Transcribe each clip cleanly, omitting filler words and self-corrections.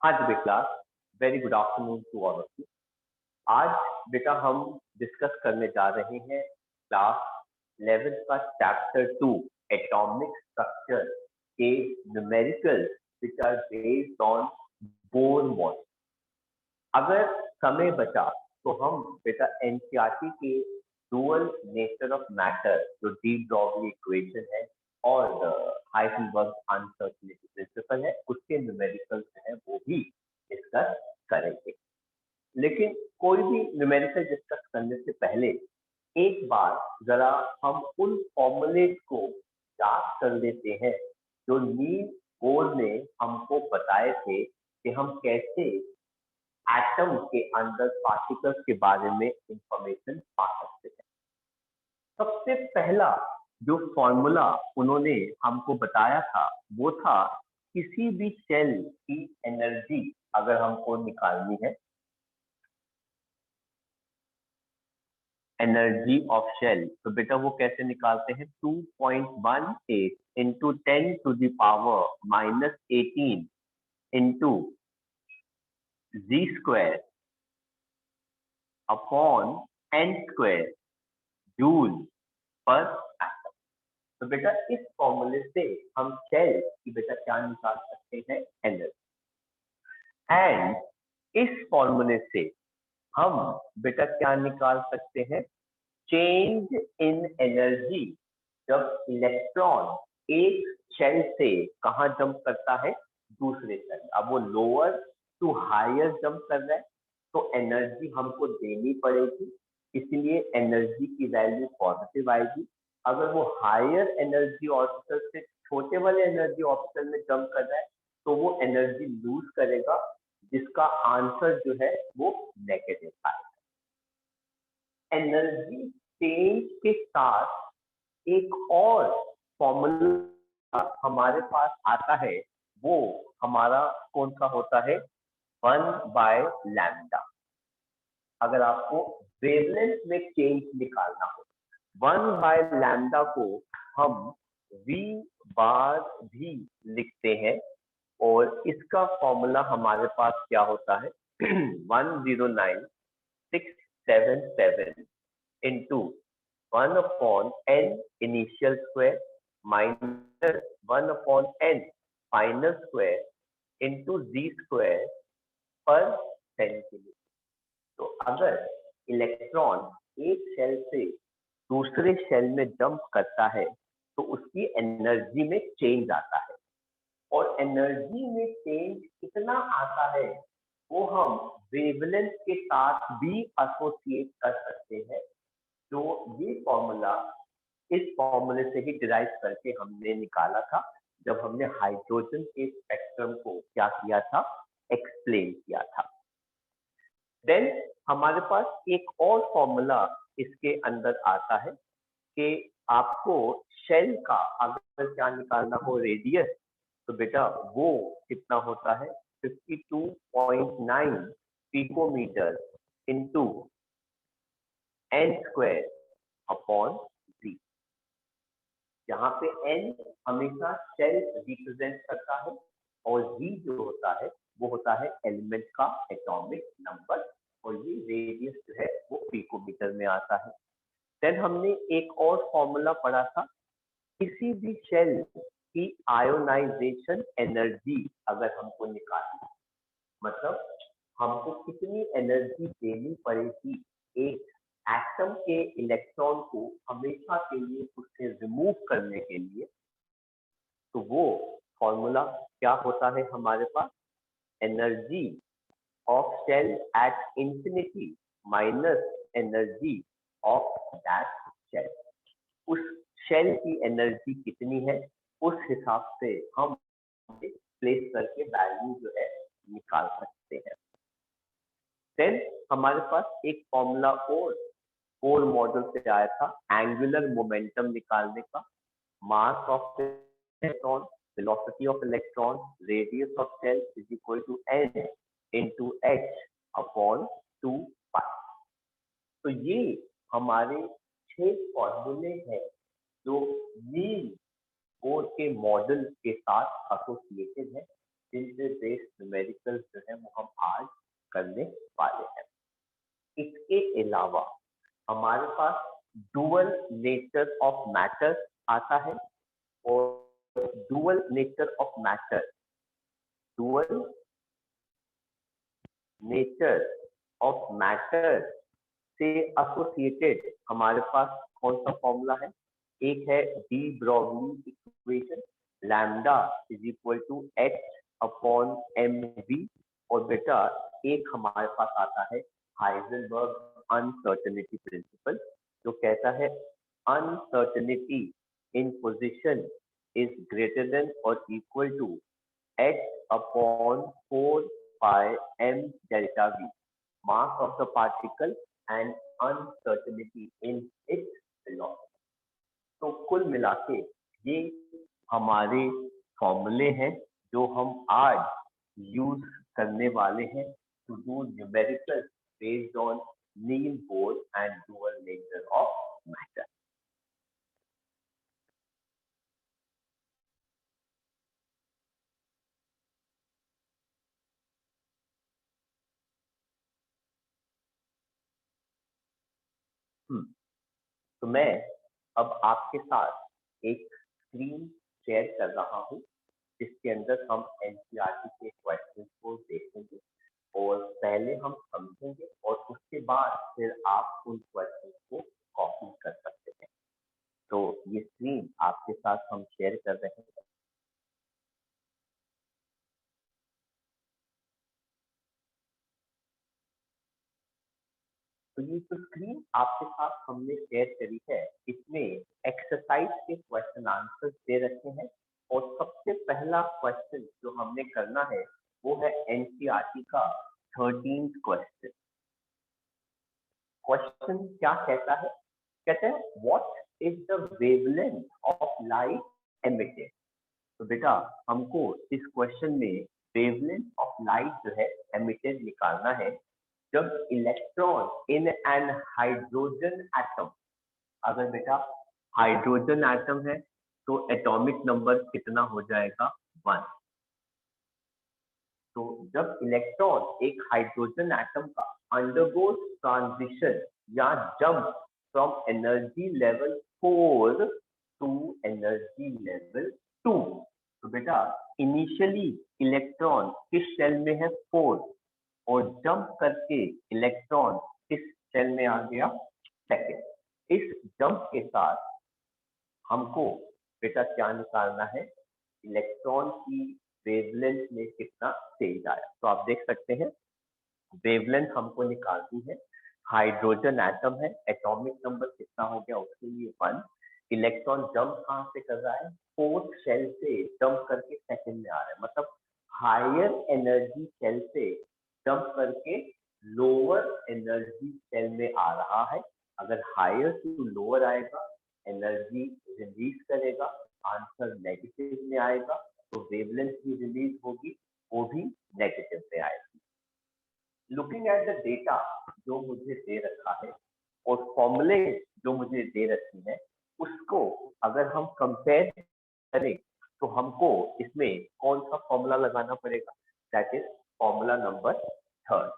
हाँ जी बेटा, very good afternoon to all of you. आज बेटा हम डिस्कस करने जा रहे हैं क्लास 11 का चैप्टर 2 एटॉमिक स्ट्रक्चर के numerical which are based on Bohr model. अगर समय बचा तो हम बेटा एनसीईआरटी के डुअल नेचर ऑफ मैटर जो डी ब्रॉगली इक्वेशन है और हाइजेनबर्ग अनसर्टेनिटी प्रिंसिपल है उसके न्यूमेरिकल है वो भी डिस्कस करेंगे। लेकिन कोई भी न्यूमेरिकल डिस्कस करने से पहले एक बार जरा हम उन फॉर्मूलेट को याद कर लेते हैं जो नील बोर ने हमको बताए थे कि हम कैसे एटम के अंदर पार्टिकल्स के बारे में इंफॉर्मेशन पा सकते हैं। सबसे पहला जो फॉर्मूला उन्होंने हमको बताया था वो था किसी भी सेल की एनर्जी अगर हमको निकालनी है, एनर्जी ऑफ शेल, तो बेटा वो कैसे निकालते हैं 2.18 into 10⁻⁻18 into Z square upon n square joule per atom. तो बेटा इस फॉर्मूले से हम सेल की बेटा क्या निकाल सकते हैं, एनर्जी। एंड इस फॉर्मूले से हम बेटा क्या निकाल सकते हैं, चेंज इन एनर्जी जब इलेक्ट्रॉन एक शेल से कहां जंप करता है, दूसरे शेल। अब वो लोअर टू हायर जंप कर रहा है तो एनर्जी हमको देनी पड़ेगी, इसलिए एनर्जी की वैल्यू पॉजिटिव आएगी। अगर वो हायर एनर्जी ऑर्बिटल से छोटे वाले एनर्जी ऑर्बिटल में जंप कर रहा है तो वो एनर्जी लूज करेगा, जिसका आंसर जो है वो नेगेटिव आएगा। एनर्जी चेंज के साथ एक और फॉर्मूला हमारे पास आता है, वो हमारा कौन सा होता है, 1/λ। अगर आपको वेवलेंथ में चेंज निकालना हो, 1/λ को हम v बार भी लिखते हैं और इसका फॉर्मूला हमारे पास क्या होता है 109,677 into 1/n initial square minus 1/n final square into Z square per centimetre. तो अगर इलेक्ट्रॉन एक शेल से दूसरे शेल में जंप करता है तो उसकी एनर्जी में चेंज आता है, और एनर्जी में चेंज कितना आता है वो हम वेवलेंथ के साथ भी एसोसिएट कर सकते हैं। जो ये फॉर्मूला इस फॉर्मूले से ही डिराइव करके हमने निकाला था जब हमने हाइड्रोजन के स्पेक्ट्रम को क्या किया था, एक्सप्लेन किया था। देन हमारे पास एक और फॉर्मूला इसके अंदर आता है कि आपको शेल का अगर क्या निकालना हो रेडियस, तो बेटा वो कितना होता है 52.9 picometre into n square upon Z. यहाँ पे एन हमेशा शेल रिप्रेजेंट करता है और जी जो होता है वो होता है एलिमेंट का एटॉमिक नंबर, और ये रेडियस जो है वो पिकोमीटर में आता है। देन हमने एक और फॉर्मूला पढ़ा था, किसी भी शेल की आयोनाइजेशन एनर्जी अगर हमको निकालना, मतलब हमको कितनी एनर्जी देनी पड़ेगी एक एटम के इलेक्ट्रॉन को हमेशा के लिए उससे रिमूव करने के लिए, तो वो फॉर्मूला क्या होता है हमारे पास, energy of shell at infinity minus energy of that shell. उस शेल की एनर्जी कितनी है उस हिसाब से हम प्लेस करके वैल्यू जो है निकाल सकते हैं। देन हमारे पास एक फॉर्मूला और मॉडल से आया था एंगुलर मोमेंटम निकालने का, mass of electron, velocity of electron, radius of shell is equal to n into h upon 2π। तो ये हमारे 6 फॉर्मूले हैं जो नील बोर के मॉडल के साथ एसोसिएटेड है। जिन पे बेस्ड न्यूमेरिकल जो है वो हम आज करने वाले हैं। इसके अलावा हमारे पास डुअल नेचर ऑफ मैटर आता है, और dual nature of matter, dual nature of matter से एसोसिएटेड हमारे पास कौन सा फॉर्मूला है? एक है de Broglie equation, lambda is equal to H upon M V, और बेटा एक हमारे पास आता है हाइजेनबर्ग अनसर्टेनिटी प्रिंसिपल, जो कहता है uncertainty in position is greater than और equal to h upon 4 pi m delta v, mass of the particle and uncertainty in its velocity। तो कुल मिला के ये हमारे फॉर्मूले हैं जो हम आज यूज करने वाले हैं to do numerical based on Niels Bohr and dual nature of matter. तो मैं अब आपके साथ एक स्क्रीन शेयर कर रहा हूँ जिसके अंदर हम एनसीईआरटी के क्वेश्चंस को देखेंगे, और पहले हम समझेंगे और उसके बाद फिर आप उन क्वेश्चंस को कॉपी कर सकते हैं। तो ये स्क्रीन आपके साथ हम शेयर कर रहे हैं। तो ये जो स्क्रीन आपके साथ हमने शेयर करी है, इसमें एक्सरसाइज के क्वेश्चन आंसर दे रखे हैं, और सबसे पहला क्वेश्चन जो हमने करना है वो है एनसीईआरटी का 13th क्वेश्चन। क्वेश्चन क्या कहता है? कहते हैं what is the wavelength of light emitted. तो बेटा हमको इस क्वेश्चन में वेवलेंथ ऑफ लाइट जो है एमिटेड निकालना है जब electron in an hydrogen atom, अगर बेटा हाइड्रोजन एटम है तो एटॉमिक नंबर कितना हो जाएगा? 1। तो जब इलेक्ट्रॉन एक हाइड्रोजन एटम का अंडरगोज ट्रांजिशन या jump from energy level 4 to energy level 2, तो बेटा इनिशियली इलेक्ट्रॉन किस शेल में है? 4, और जंप करके इलेक्ट्रॉन किस शेल में आ गया? सेकंड। इस जंप के साथ हमको बेटा क्या निकालना है? इलेक्ट्रॉन की वेवलेंथ में कितना चेंज आया। तो आप देख सकते हैं वेवलेंथ हमको निकालनी है, हाइड्रोजन एटम है, एटॉमिक नंबर कितना हो गया? उसके लिए 1। इलेक्ट्रॉन जंप कहाँ से कर रहा है? 4th शेल से जंप करके सेकंड में आ रहा है, मतलब हायर एनर्जी शेल से जंप करके लोअर एनर्जी शेल में आ रहा है। अगर हायर टू लोअर आएगा एनर्जी रिलीज करेगा, आंसर नेगेटिव में आएगा, तो वेवलेंथ भी रिलीज होगी, वो भी नेगेटिव में आएगी। लुकिंग एट द डेटा जो मुझे दे रखा है और फॉर्मूले जो मुझे दे रखी है, उसको अगर हम कंपेयर करें तो हमको इसमें कौन सा फॉर्मूला लगाना पड़ेगा? That is formula number 3।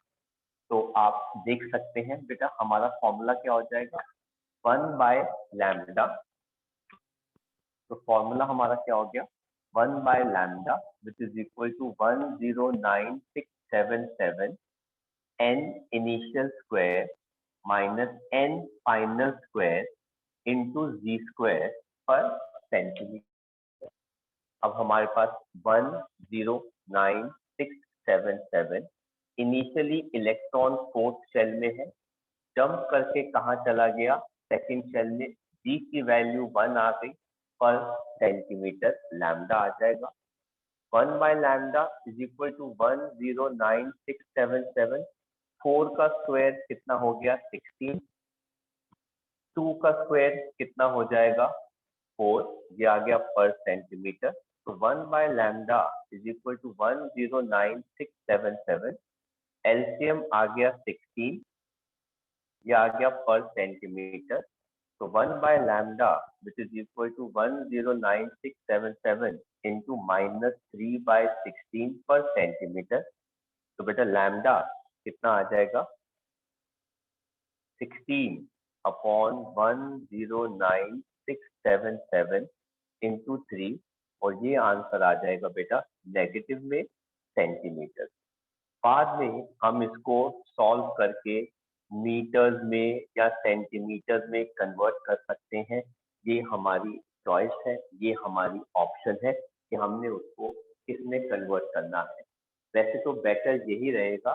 तो आप देख सकते हैं बेटा हमारा फॉर्मूला क्या हो जाएगा? 1/लैम्डा। तो फॉर्मूला हमारा क्या हो गया? 1/लैम्डा which is equal to 109677 n initial square minus n final square into Z square per centimetre. अब हमारे पास 109677 इनिशियली इलेक्ट्रॉन 4th शेल में है, जंप करके कहाँ चला गया? सेकंड शेल में। जी की वैल्यू 1 आ गई, पर सेंटीमीटर लैम्डा आ जाएगा। 1/लैम्डा इज इक्वल टू 109677। 4 का स्क्वायर कितना हो गया? 16। 2 का स्क्वायर कितना हो जाएगा? 4, ये आ गया पर सेंटीमीटर। तो 1/लैम्डा इज इक्वल टू 109677, एलसीएम आ गया 16, ये आ गया पर सेंटीमीटर। तो 1/लैम्डा which is equal to 109677 into -3/16 per centimetre. तो बेटा लैम्डा कितना आ जाएगा, 16/109677 इंटू 3, और ये आंसर आ जाएगा बेटा नेगेटिव में सेंटीमीटर। बाद में हम इसको सॉल्व करके मीटर्स में या सेंटीमीटर में कन्वर्ट कर सकते हैं। ये हमारी चॉइस है, ये हमारी ऑप्शन है कि हमने उसको किसमें कन्वर्ट करना है। वैसे तो बेटर यही रहेगा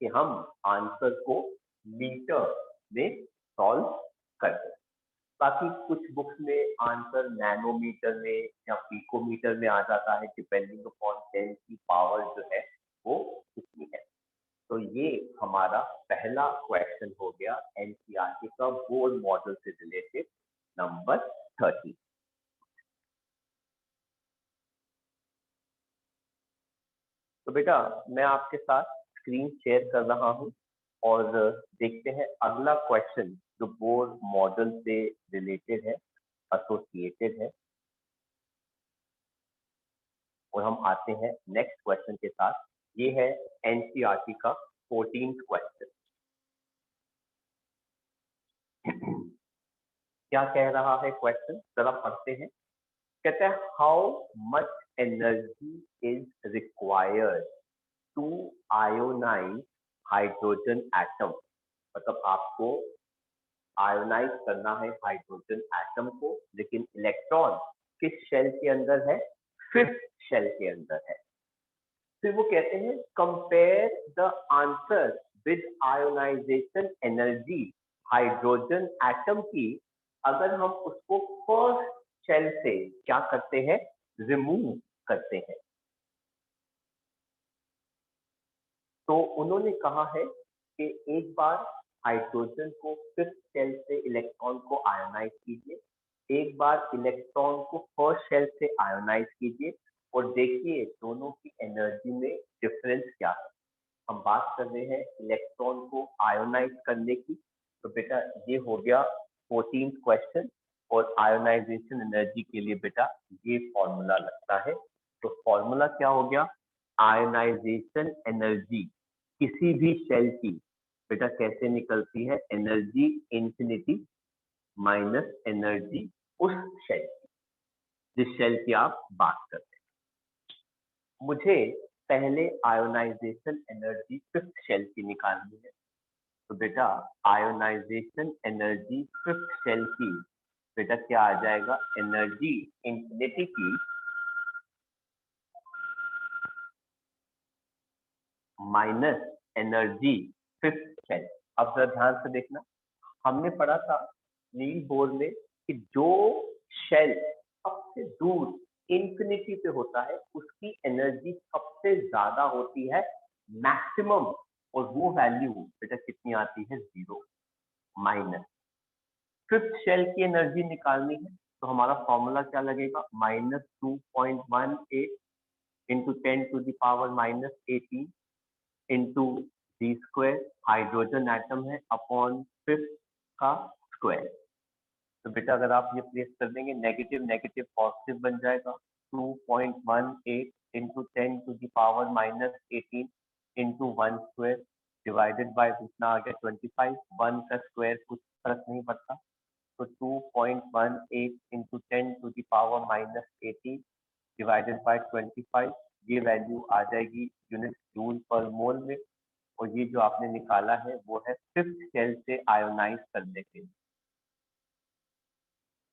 कि हम आंसर को मीटर में सॉल्व करें। बाकी कुछ बुक्स में आंसर नैनोमीटर में या पिकोमीटर में आ जाता है, डिपेंडिंग अपॉन 10 की पावर जो है वो कितनी है। तो ये हमारा पहला क्वेश्चन हो गया एनसीईआरटी का बोर मॉडल से रिलेटेड, नंबर 30। तो बेटा मैं आपके साथ स्क्रीन शेयर कर रहा हूं और देखते हैं अगला क्वेश्चन जो बोर मॉडल से रिलेटेड है, एसोसिएटेड है। और हम आते हैं नेक्स्ट क्वेश्चन के साथ। ये है एनसीईआरटी का 14th क्वेश्चन। क्या कह रहा है क्वेश्चन, जरा पढ़ते हैं। कहते हैं how much energy is required to ionize hydrogen atom. मतलब आपको आयोनाइज करना है हाइड्रोजन एटम को, लेकिन इलेक्ट्रॉन किस शेल के अंदर है, 5th शेल के अंदर है। फिर वो कहते हैं compare the answer with ionization energy hydrogen atom की, अगर हम उसको फर्स्ट शेल से क्या करते हैं, रिमूव करते हैं। तो उन्होंने कहा है कि एक बार हाइड्रोजन को 5th शेल से इलेक्ट्रॉन को आयोनाइज कीजिए, एक बार इलेक्ट्रॉन को फर्स्ट शेल से आयोनाइज कीजिए, और देखिए दोनों की एनर्जी में डिफरेंस क्या है। हम बात कर रहे हैं इलेक्ट्रॉन को आयोनाइज करने की। तो बेटा ये हो गया 14th क्वेश्चन, और आयोनाइजेशन एनर्जी के लिए बेटा ये फॉर्मूला लगता है। तो फॉर्मूला क्या हो गया, आयोनाइजेशन एनर्जी किसी भी शेल की बेटा कैसे निकलती है, एनर्जी इंफिनिटी माइनस एनर्जी उस शेल की जिस शेल की आप बात करते हैं। मुझे पहले आयोनाइजेशन एनर्जी 5th शेल की निकालनी है। तो बेटा आयोनाइजेशन एनर्जी 5th शेल की बेटा क्या आ जाएगा, एनर्जी इंफिनिटी की माइनस एनर्जी 5th शेल। अब जरा ध्यान से देखना, हमने पढ़ा था नील बोर में कि जो शेल सबसे दूर इंफिनिटी पे होता है उसकी एनर्जी सबसे ज्यादा होती है, मैक्सिमम, और वो वैल्यू बेटा कितनी आती है, 0। माइनस 5th शेल की एनर्जी निकालनी है, तो हमारा फॉर्मूला क्या लगेगा, -2.18 into 10⁻⁻18 into d² hydrogen atom है अपॉन 5th का स्क्वायर। तो बेटा अगर आप ये प्लेस कर देंगे, नेगेटिव नेगेटिव पॉजिटिव बन जाएगा, 2.18 इंटू 10⁻⁻18 इंटू 1² डिवाइडेड बाय कितना आ गया, 25। 1 का स्क्वायर कुछ फर्क नहीं पड़ता, तो 2.18 इंटू 10⁻⁻18 डिवाइडेड बाय 25, ये वैल्यू आ जाएगी यूनिट जूल पर मोल में। और ये जो आपने निकाला है वो है 5th शेल से आयोनाइज करने के लिए।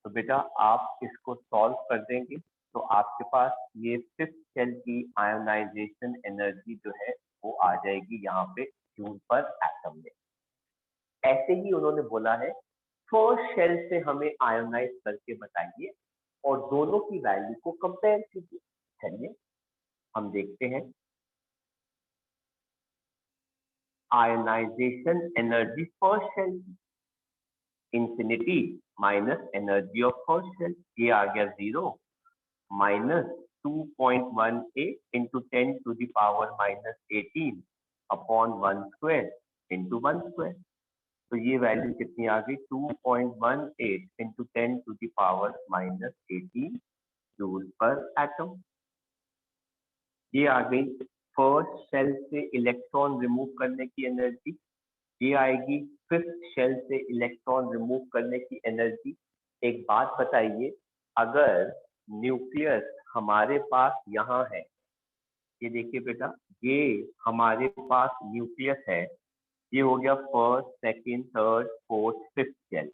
तो बेटा आप इसको सॉल्व कर देंगे तो आपके पास ये 5th शेल की आयोनाइजेशन एनर्जी जो है वो आ जाएगी यहाँ पे जूल पर एटम में। ऐसे ही उन्होंने बोला है फर्स्ट शेल से हमें आयोनाइज करके बताइए और दोनों की वैल्यू को कंपेयर कीजिए। चलिए हम देखते हैं आयोनाइजेशन एनर्जी फर्स्ट शेल की, infinity minus energy of first shell, ये आ गया 0 माइनस 2.18 इंटू 10⁻⁻18 अपॉन 1² इंटू 1²। तो ये वैल्यू कितनी आ गई, 2.18 इंटू 10⁻⁻18 जूल पर एटम। ये आ गई फर्स्ट शेल से इलेक्ट्रॉन रिमूव करने की एनर्जी, ये आएगी फिफ्थ शेल से इलेक्ट्रॉन रिमूव करने की एनर्जी। एक बात बताइए, अगर न्यूक्लियस हमारे पास यहाँ है, ये देखिए बेटा, ये हमारे पास न्यूक्लियस है, ये हो गया first, second, third, fourth, fifth shell.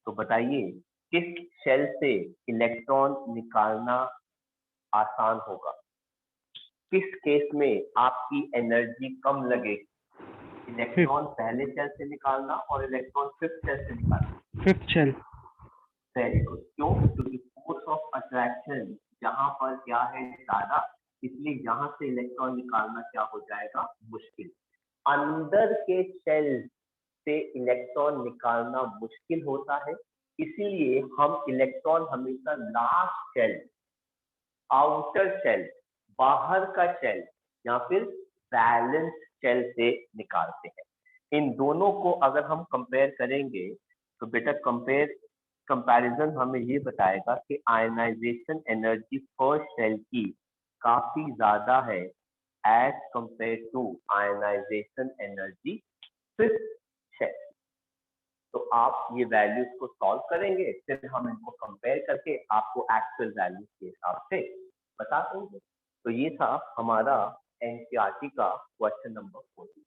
तो बताइए किस शेल से इलेक्ट्रॉन निकालना आसान होगा, किस केस में आपकी एनर्जी कम लगेगी, इलेक्ट्रॉन पहले शेल से निकालना और इलेक्ट्रॉन फिफ्थ शेल से निकालना? Fifth shell. Very good. क्यों? क्योंकि फोर्स ऑफ अट्रैक्शन यहाँ पर क्या है, ज्यादा, इसलिए यहाँ से इलेक्ट्रॉन निकालना क्या हो जाएगा, मुश्किल। अंदर के शेल से इलेक्ट्रॉन निकालना मुश्किल होता है, इसीलिए हम इलेक्ट्रॉन हमेशा लास्ट शेल, आउटर शेल, बाहर का शेल या फिर बैलेंस शेल से निकालते हैं। इन दोनों को अगर हम कंपेयर करेंगे तो बेटा कंपैरिजन हमें ये बताएगा कि आयनाइजेशन एनर्जी फर्स्ट शेल की काफी ज्यादा है as compare to ionization energy fifth shell. तो आप ये वैल्यूज को सॉल्व करेंगे, फिर हम इनको कंपेयर करके आपको एक्चुअल वैल्यूज के हिसाब से बता देंगे। तो ये था हमारा एनसीईआरटी का क्वेश्चन नंबर 14।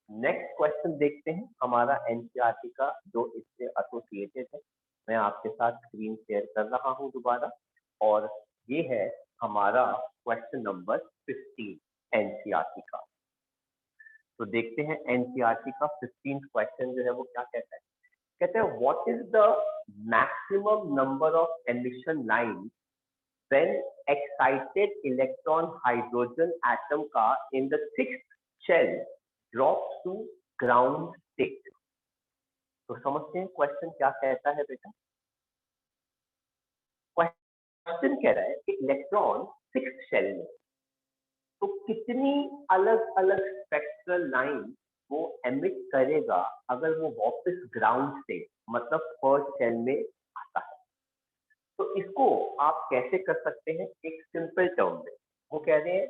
नेक्स्ट क्वेश्चन देखते हैं हमारा एनसीईआरटी का जो इससे एसोसिएटेड है। मैं आपके साथ स्क्रीन शेयर कर रहा हूं दोबारा, और ये है हमारा क्वेश्चन नंबर 15 एनसीईआरटी का। तो देखते हैं एनसीईआरटी का 15th क्वेश्चन जो है वो क्या कहता है। कहते हैं what is the maximum number of emission line when excited electron hydrogen atom का in the sixth shell drops to ground state। तो समझते हैं क्वेश्चन क्या कहता है बेटा। क्वेश्चन कह रहा है कि इलेक्ट्रॉन सिक्स्थ शेल में तो कितनी अलग अलग स्पेक्ट्रल लाइन वो एमिट करेगा अगर वो वापस ग्राउंड स्टेट मतलब फर्स्ट शेल में आता है। तो इसको आप कैसे कर सकते हैं, एक सिंपल टर्म में। वो कह रहे हैं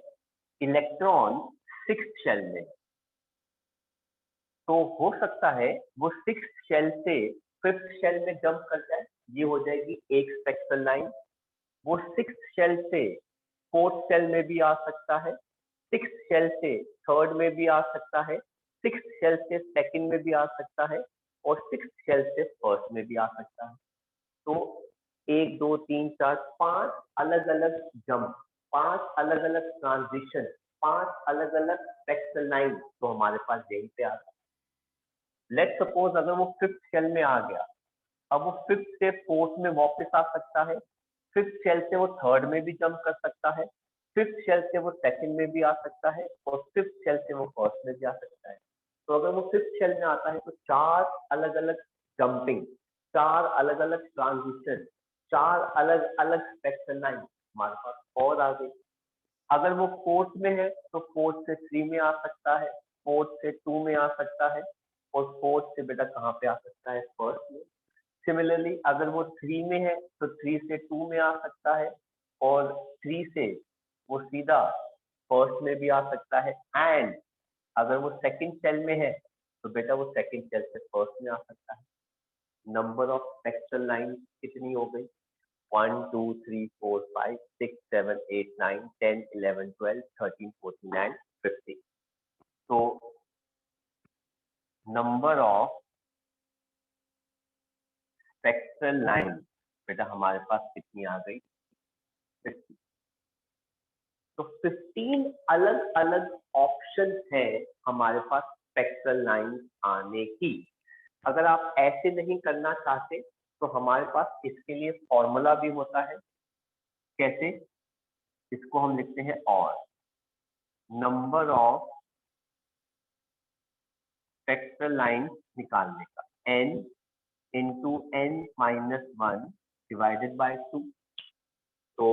इलेक्ट्रॉन सिक्स्थ शेल में, तो हो सकता है वो सिक्स्थ शेल से फिफ्थ शेल में जंप कर जाए, ये हो जाएगी एक स्पेक्ट्रल लाइन। वो सिक्स्थ शेल से फोर्थ शेल में भी आ सकता है, सिक्स्थ शेल से थर्ड में भी आ सकता है, सिक्स्थ शेल से सेकंड में भी आ सकता है, और सिक्स्थ शेल से फर्स्ट में भी आ सकता है। तो 1 2 3 4 5 अलग अलग जंप, 5 अलग अलग ट्रांजिशन, 5 अलग अलग स्पेक्ट्रल लाइन तो हमारे पास यहीं पे आ गया। लेट सपोज अगर वो फिफ्थ शेल में आ गया, अब वो फिफ्थ से फोर्थ में वापस आ सकता है, फिफ्थ शेल से वो थर्ड में भी जंप कर सकता है, फिफ्थ शेल से वो सेकंड में भी आ सकता है, और फिफ्थ शेल से वो फर्स्ट में भी आ सकता है। तो अगर वो फिफ्थ शेल में आता है तो 4 अलग अलग जंपिंग, 4 अलग अलग ट्रांजिशन, 4 अलग अलग स्पेक्ट्रल लाइन हमारे पास और आ गई। अगर वो फोर्थ में है तो फोर्थ से 3 में आ सकता है, फोर्थ से 2 में आ सकता है, और फोर्थ से बेटा कहाँ पे आ सकता है, फर्स्ट में। सिमिलरली अगर वो 3 में है तो 3 से 2 में आ सकता है, और 3 से वो सीधा फर्स्ट में भी आ सकता है। एंड अगर वो सेकंड शेल में है तो बेटा वो सेकंड शेल से फर्स्ट में आ सकता है। नंबर ऑफ स्पेक्ट्रल लाइन कितनी हो गई, 1 2 3 4 5 6 7 8 9 10 11 12 13 14 and 15। तो नंबर ऑफ स्पेक्ट्रल लाइन बेटा हमारे पास कितनी आ गई, 50। तो 15 अलग अलग ऑप्शन है हमारे पास स्पेक्ट्रल लाइन आने की। अगर आप ऐसे नहीं करना चाहते तो हमारे पास इसके लिए फॉर्मूला भी होता है। कैसे? इसको हम लिखते हैं और नंबर ऑफ स्पेक्ट्रल लाइन निकालने का, n into n-1 divided by 2। तो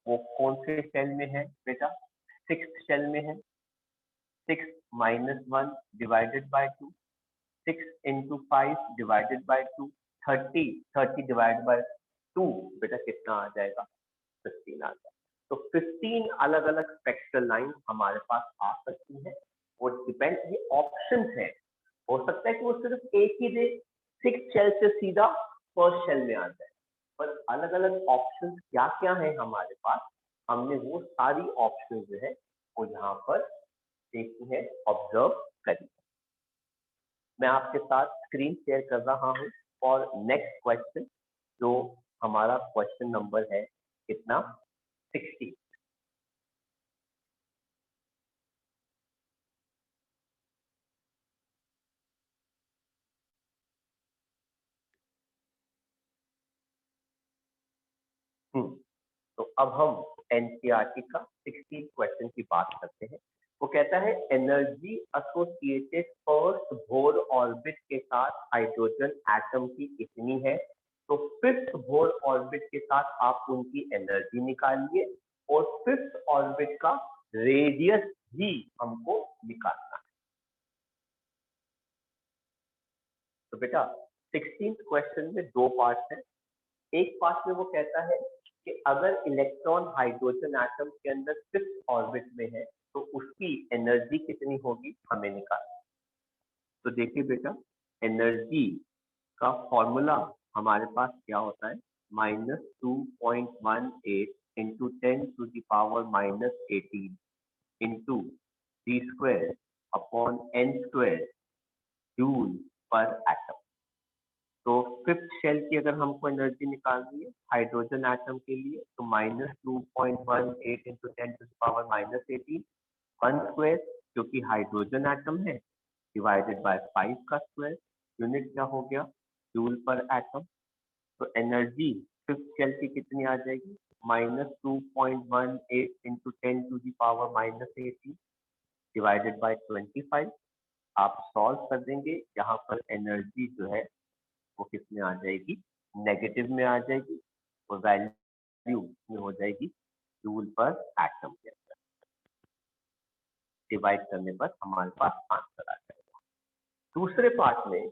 वो कौन से शेल में है बेटा, सिक्स्थ शेल में है, 6 - 1 divided by 2, 6 into 5 divided by 2, 30 divide by 2 बेटा कितना आ जाएगा, 15 आ जाएगा। तो 15 अलग अलग स्पेक्ट्रल लाइन हमारे पास आ सकती है, वो डिपेंड, ये ऑप्शन है, हो सकता है कि वो सिर्फ एक ही दे, 6 शेल से सीधा फर्स्ट शेल में आ जाए, पर अलग अलग ऑप्शन क्या क्या है हमारे पास, हमने वो सारी ऑप्शन जो है वो यहाँ पर देखी है, ऑब्जर्व करी। मैं आपके साथ स्क्रीन शेयर कर रहा हूँ और नेक्स्ट क्वेश्चन, जो हमारा क्वेश्चन नंबर है कितना, 60। तो अब हम एनसीईआरटी का 60 क्वेश्चन की बात करते हैं। वो कहता है energy associated first Bohr orbit के साथ हाइड्रोजन एटम की कितनी है। तो फिफ्थ बोर ऑर्बिट के साथ आप उनकी एनर्जी निकालिए और फिफ्थ ऑर्बिट का रेडियस भी हमको निकालना है। तो बेटा 16th क्वेश्चन में दो पार्ट है। एक पार्ट में वो कहता है कि अगर इलेक्ट्रॉन हाइड्रोजन एटम के अंदर फिफ्थ ऑर्बिट में है तो उसकी एनर्जी कितनी होगी, हमें निकालना। तो देखिए बेटा, एनर्जी का फॉर्मूला हमारे पास क्या होता है, -2.18 into 10⁻⁻18 into d² upon n² joule per atom. तो फिफ्थ शेल की अगर हमको एनर्जी निकालनी है हाइड्रोजन एटम के लिए, तो -2.18 इंटू 10⁻⁻18 1² क्योंकि हाइड्रोजन एटम है, डिवाइडेड बाय 5 का स्क्वायर, यूनिट क्या हो गया, जूल पर एटम। तो एनर्जी फिफ्थ शेल की कितनी आ जाएगी, -2.18 इंटू 10⁻⁻18 डिवाइडेड बाय 25। आप सॉल्व कर देंगे, यहाँ पर एनर्जी जो है वो किस में आ जाएगी, नेगेटिव में आ जाएगी, और वैल्यू में हो जाएगी जूल पर एटम के अंदर। डिवाइड करने पर हमारे पास आंसर आ जाएगा। दूसरे पार्ट में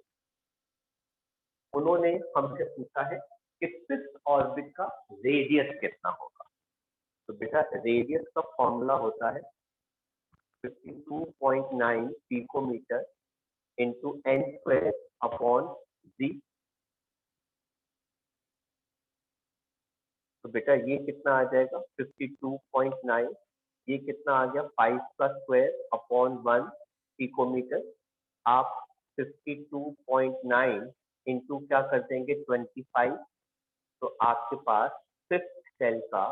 उन्होंने हमसे पूछा है कि फिफ्थ ऑर्बिट का रेडियस कितना होगा। तो बेटा रेडियस का फॉर्मूला होता है 52.9 picometre into n² upon g। तो बेटा ये कितना आ जाएगा, 52.9, ये कितना आ गया, 5 का स्क्वायर अपॉन 1 पिकोमीटर। आप 52.9 इंटू क्या कर देंगे, 25, तो आपके पास फिफ्थ सेल का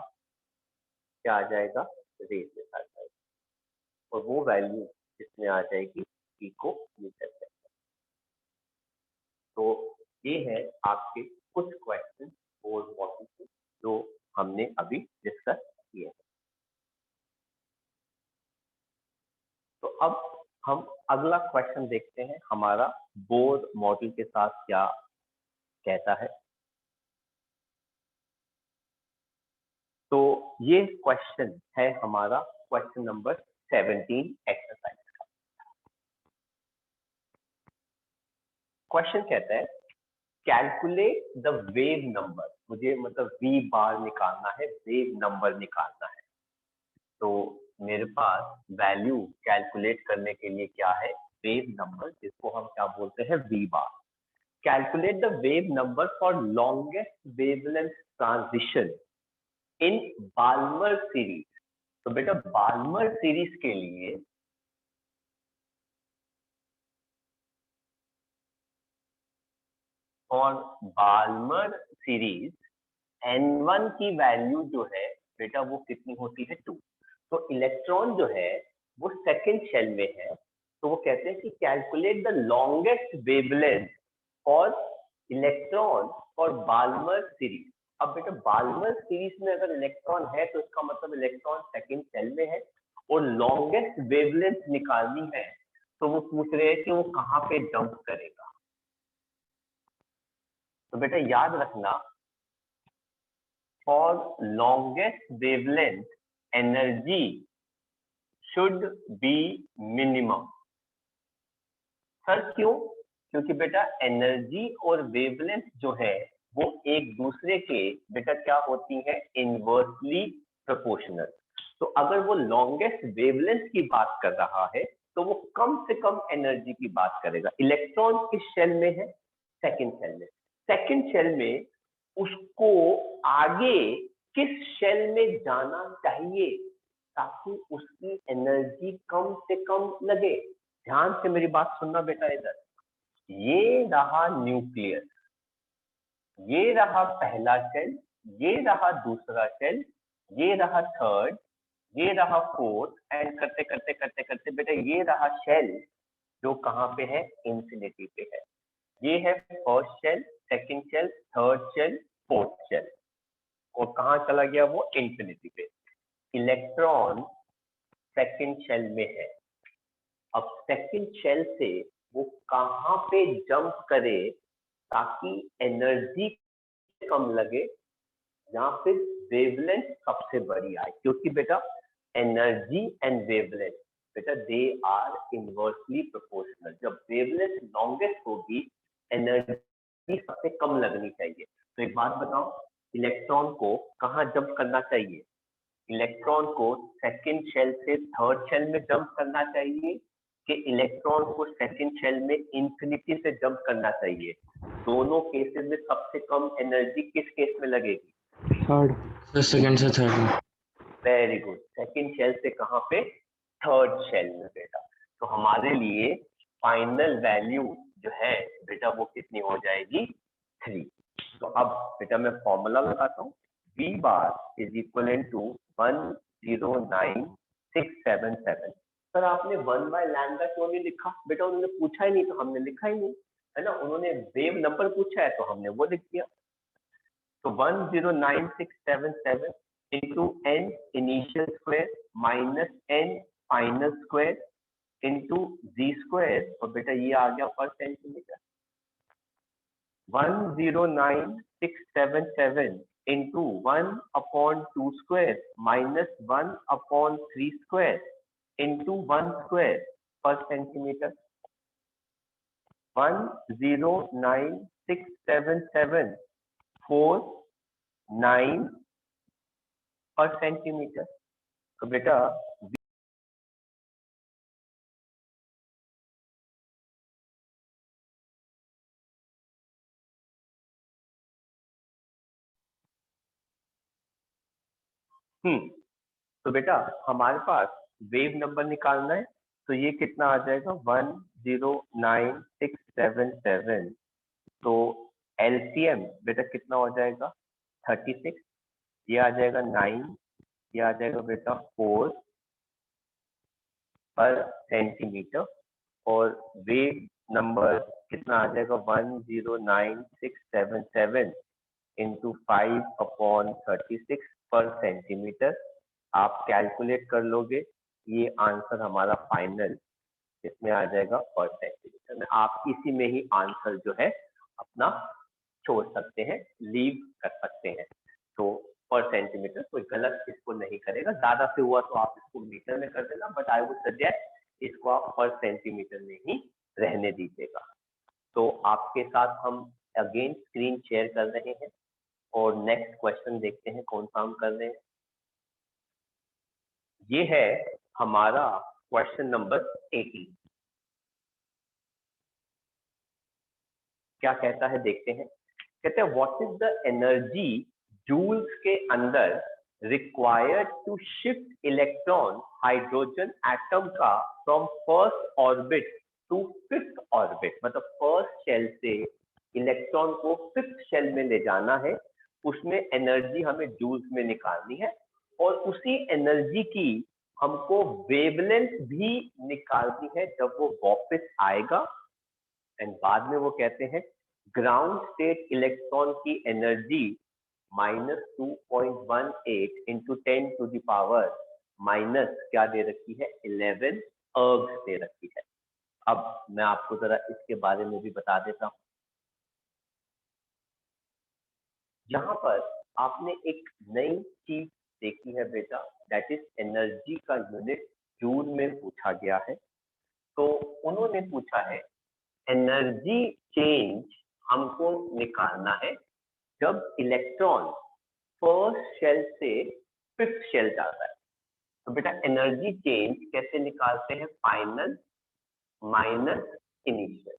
क्या आ जाएगा, रेडियस आ जाएगा, और वो वैल्यू इसमें आ जाएगी पिकोमीटर के। तो ये है आपके कुछ क्वेश्चन और पॉइंट्स जो हमने अभी डिस्कस किए। तो अब हम अगला क्वेश्चन देखते हैं, हमारा बोर मॉडल के साथ क्या कहता है। तो ये क्वेश्चन है हमारा क्वेश्चन नंबर 17 एक्सरसाइज का। क्वेश्चन कहता है कैलकुलेट द वेव नंबर, मुझे मतलब वी बार निकालना है, वेव नंबर निकालना है। तो मेरे पास वैल्यू कैलकुलेट करने के लिए क्या है, वेव नंबर, जिसको हम क्या बोलते हैं, V bar. Calculate the wave number for longest wavelength transition in Balmer series. तो बेटा बाल्मर सीरीज के लिए और बाल्मर सीरीज n1 की वैल्यू जो है बेटा वो कितनी होती है, 2। तो इलेक्ट्रॉन जो है वो सेकंड शेल में है, तो वो कहते हैं कि calculate the longest wavelength for electron for Balmer series. अब बेटा बाल्मर सीरीज में अगर इलेक्ट्रॉन है तो इसका मतलब इलेक्ट्रॉन सेकंड शेल में है, और लॉन्गेस्ट वेवलेंथ निकालनी है, तो वो पूछ रहे हैं कि वो कहाँ पे जंप करेगा। तो बेटा याद रखना, for longest wavelength energy should be minimum. Sir क्यों, क्योंकि बेटा एनर्जी और वेवलेंथ जो है वो एक दूसरे के बेटा क्या होती है, इनवर्सली प्रोपोर्शनल। तो अगर वो लॉन्गेस्ट वेवलेंथ की बात कर रहा है तो वो कम से कम एनर्जी की बात करेगा। इलेक्ट्रॉन किस शेल में है, सेकंड शेल में। सेकंड शेल में उसको आगे किस शेल में जाना चाहिए ताकि उसकी एनर्जी कम से कम लगे। ध्यान से मेरी बात सुनना बेटा, इधर ये रहा न्यूक्लियस, ये रहा पहला शेल, ये रहा दूसरा शेल, ये रहा थर्ड, ये रहा फोर्थ, एंड करते करते करते करते बेटा ये रहा शेल जो कहाँ पे है, इंफिनिटी पे है। ये है first shell, second shell, third shell, fourth shell, और कहाँ चला गया वो, इंफिनिटी पे। इलेक्ट्रॉन सेकंड शेल में है। अब सेकंड शेल से वो कहाँ पे जंप करे ताकि एनर्जी कम लगे, या फिर वेवलेंथ सबसे बड़ी आए, क्योंकि बेटा एनर्जी एंड वेवलेंथ बेटा दे आर इनवर्सली प्रोपोर्शनल। जब वेवलेंथ लॉन्गेस्ट होगी एनर्जी सबसे कम लगनी चाहिए। तो एक बात बताओ, इलेक्ट्रॉन को कहाँ जंप करना चाहिए, इलेक्ट्रॉन को सेकंड शेल से थर्ड शेल में जंप करना चाहिए कि इलेक्ट्रॉन को सेकंड शेल में इंफिनिटी से जंप करना चाहिए। दोनों केसेस में सबसे कम एनर्जी किस केस में लगेगी, थर्ड, सेकंड से थर्ड में। वेरी गुड, सेकंड शेल से कहाँ पे, थर्ड शेल में बेटा। तो हमारे लिए फाइनल वैल्यू जो है बेटा वो कितनी हो जाएगी, 3। तो अब बेटा मैं फॉर्मूला लगाता हूँ, V bar is equal to 109677। Sir आपने 1 बाय लैम्डा क्यों नहीं लिखा, बेटा उन्होंने पूछा ही नहीं तो हमने लिखा ही नहीं, है ना। उन्होंने वेव नंबर पूछा है तो हमने वो लिख दिया। तो 109677 into n initial square minus n final square into z square, और बेटा ये आ गया पर centimetre. 109677 into 1/2 square minus 1/3 square into 1 square per centimeter। 109677 49 पर सेंटीमीटर। तो बेटा तो बेटा हमारे पास वेव नंबर निकालना है, तो ये कितना आ जाएगा, 109677। तो एलसीएम बेटा कितना हो जाएगा, 36, ये आ जाएगा 9, ये आ जाएगा बेटा 4 पर सेंटीमीटर, और वेव नंबर कितना आ जाएगा, 109677 इंटू 5/36 पर सेंटीमीटर। आप कैलकुलेट कर लोगे, ये आंसर हमारा फाइनल इसमें आ जाएगा पर सेंटीमीटर में। आप इसी में ही आंसर जो है अपना छोड़ सकते हैं, लीव कर सकते हैं। तो पर सेंटीमीटर, कोई गलत इसको नहीं करेगा। ज्यादा से हुआ तो आप इसको मीटर में कर देना, बट आई वुड सजेस्ट इसको आप पर सेंटीमीटर में ही रहने दीजिएगा। तो आपके साथ हम अगेन स्क्रीन शेयर कर रहे हैं और नेक्स्ट क्वेश्चन देखते हैं कौन सा हम कर रहे हैं। ये है हमारा क्वेश्चन नंबर 18। क्या कहता है देखते हैं। कहते हैं what is the energy joules के अंदर required to shift electron hydrogen atom का from first orbit to fifth orbit. मतलब फर्स्ट शेल से इलेक्ट्रॉन को फिफ्थ शेल में ले जाना है, उसमें एनर्जी हमें जूल्स में निकालनी है, और उसी एनर्जी की हमको वेवलेंथ भी निकालनी है जब वो वापस आएगा। एंड बाद में वो कहते हैं ग्राउंड स्टेट इलेक्ट्रॉन की energy -2.18 into 10 to the power minus क्या दे रखी है, 11 अर्ब्स दे रखी है। अब मैं आपको जरा इसके बारे में भी बता देता हूं। यहाँ पर आपने एक नई चीज देखी है बेटा, दैट इज एनर्जी का यूनिट जूल में पूछा गया है। तो उन्होंने पूछा है एनर्जी चेंज हमको निकालना है जब इलेक्ट्रॉन फर्स्ट शेल से फिफ्थ शेल जाता है। तो बेटा एनर्जी चेंज कैसे निकालते हैं? Final minus initial.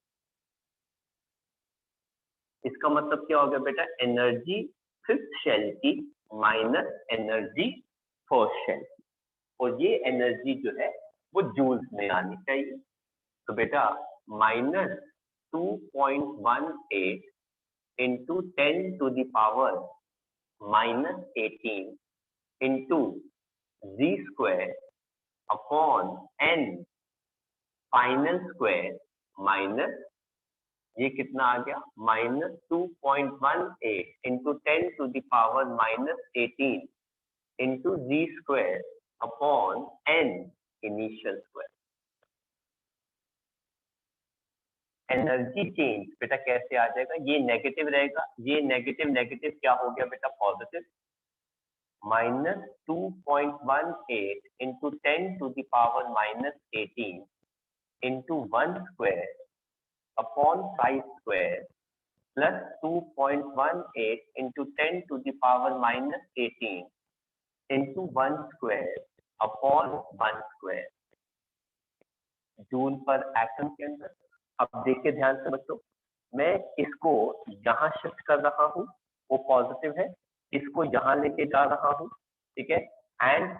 इसका मतलब क्या हो गया बेटा? एनर्जी फिफ्थ शेल की माइनस एनर्जी फर्स्ट शेल की, और ये एनर्जी जो है वो जूल्स में आनी चाहिए। तो बेटा minus 2.18 into 10⁻⁻18 into Z square upon n final square minus ये कितना आ गया? Minus 2.18 into 10⁻⁻18 into Z square upon n initial square. Energy change बेटा कैसे आ जाएगा? ये नेगेटिव रहेगा, ये नेगेटिव नेगेटिव क्या हो गया बेटा? Positive. Minus 2.18 into 10⁻⁻18 into 1 square upon 5 square plus 2.18 into 10⁻⁻18 into 1 square upon 1 square joule per atom के अंदर। अब देखिए ध्यान से बच्चों, मैं इसको यहाँ शिफ्ट कर रहा हूँ, वो पॉजिटिव है, इसको यहाँ लेके जा रहा हूँ, ठीक है, एंड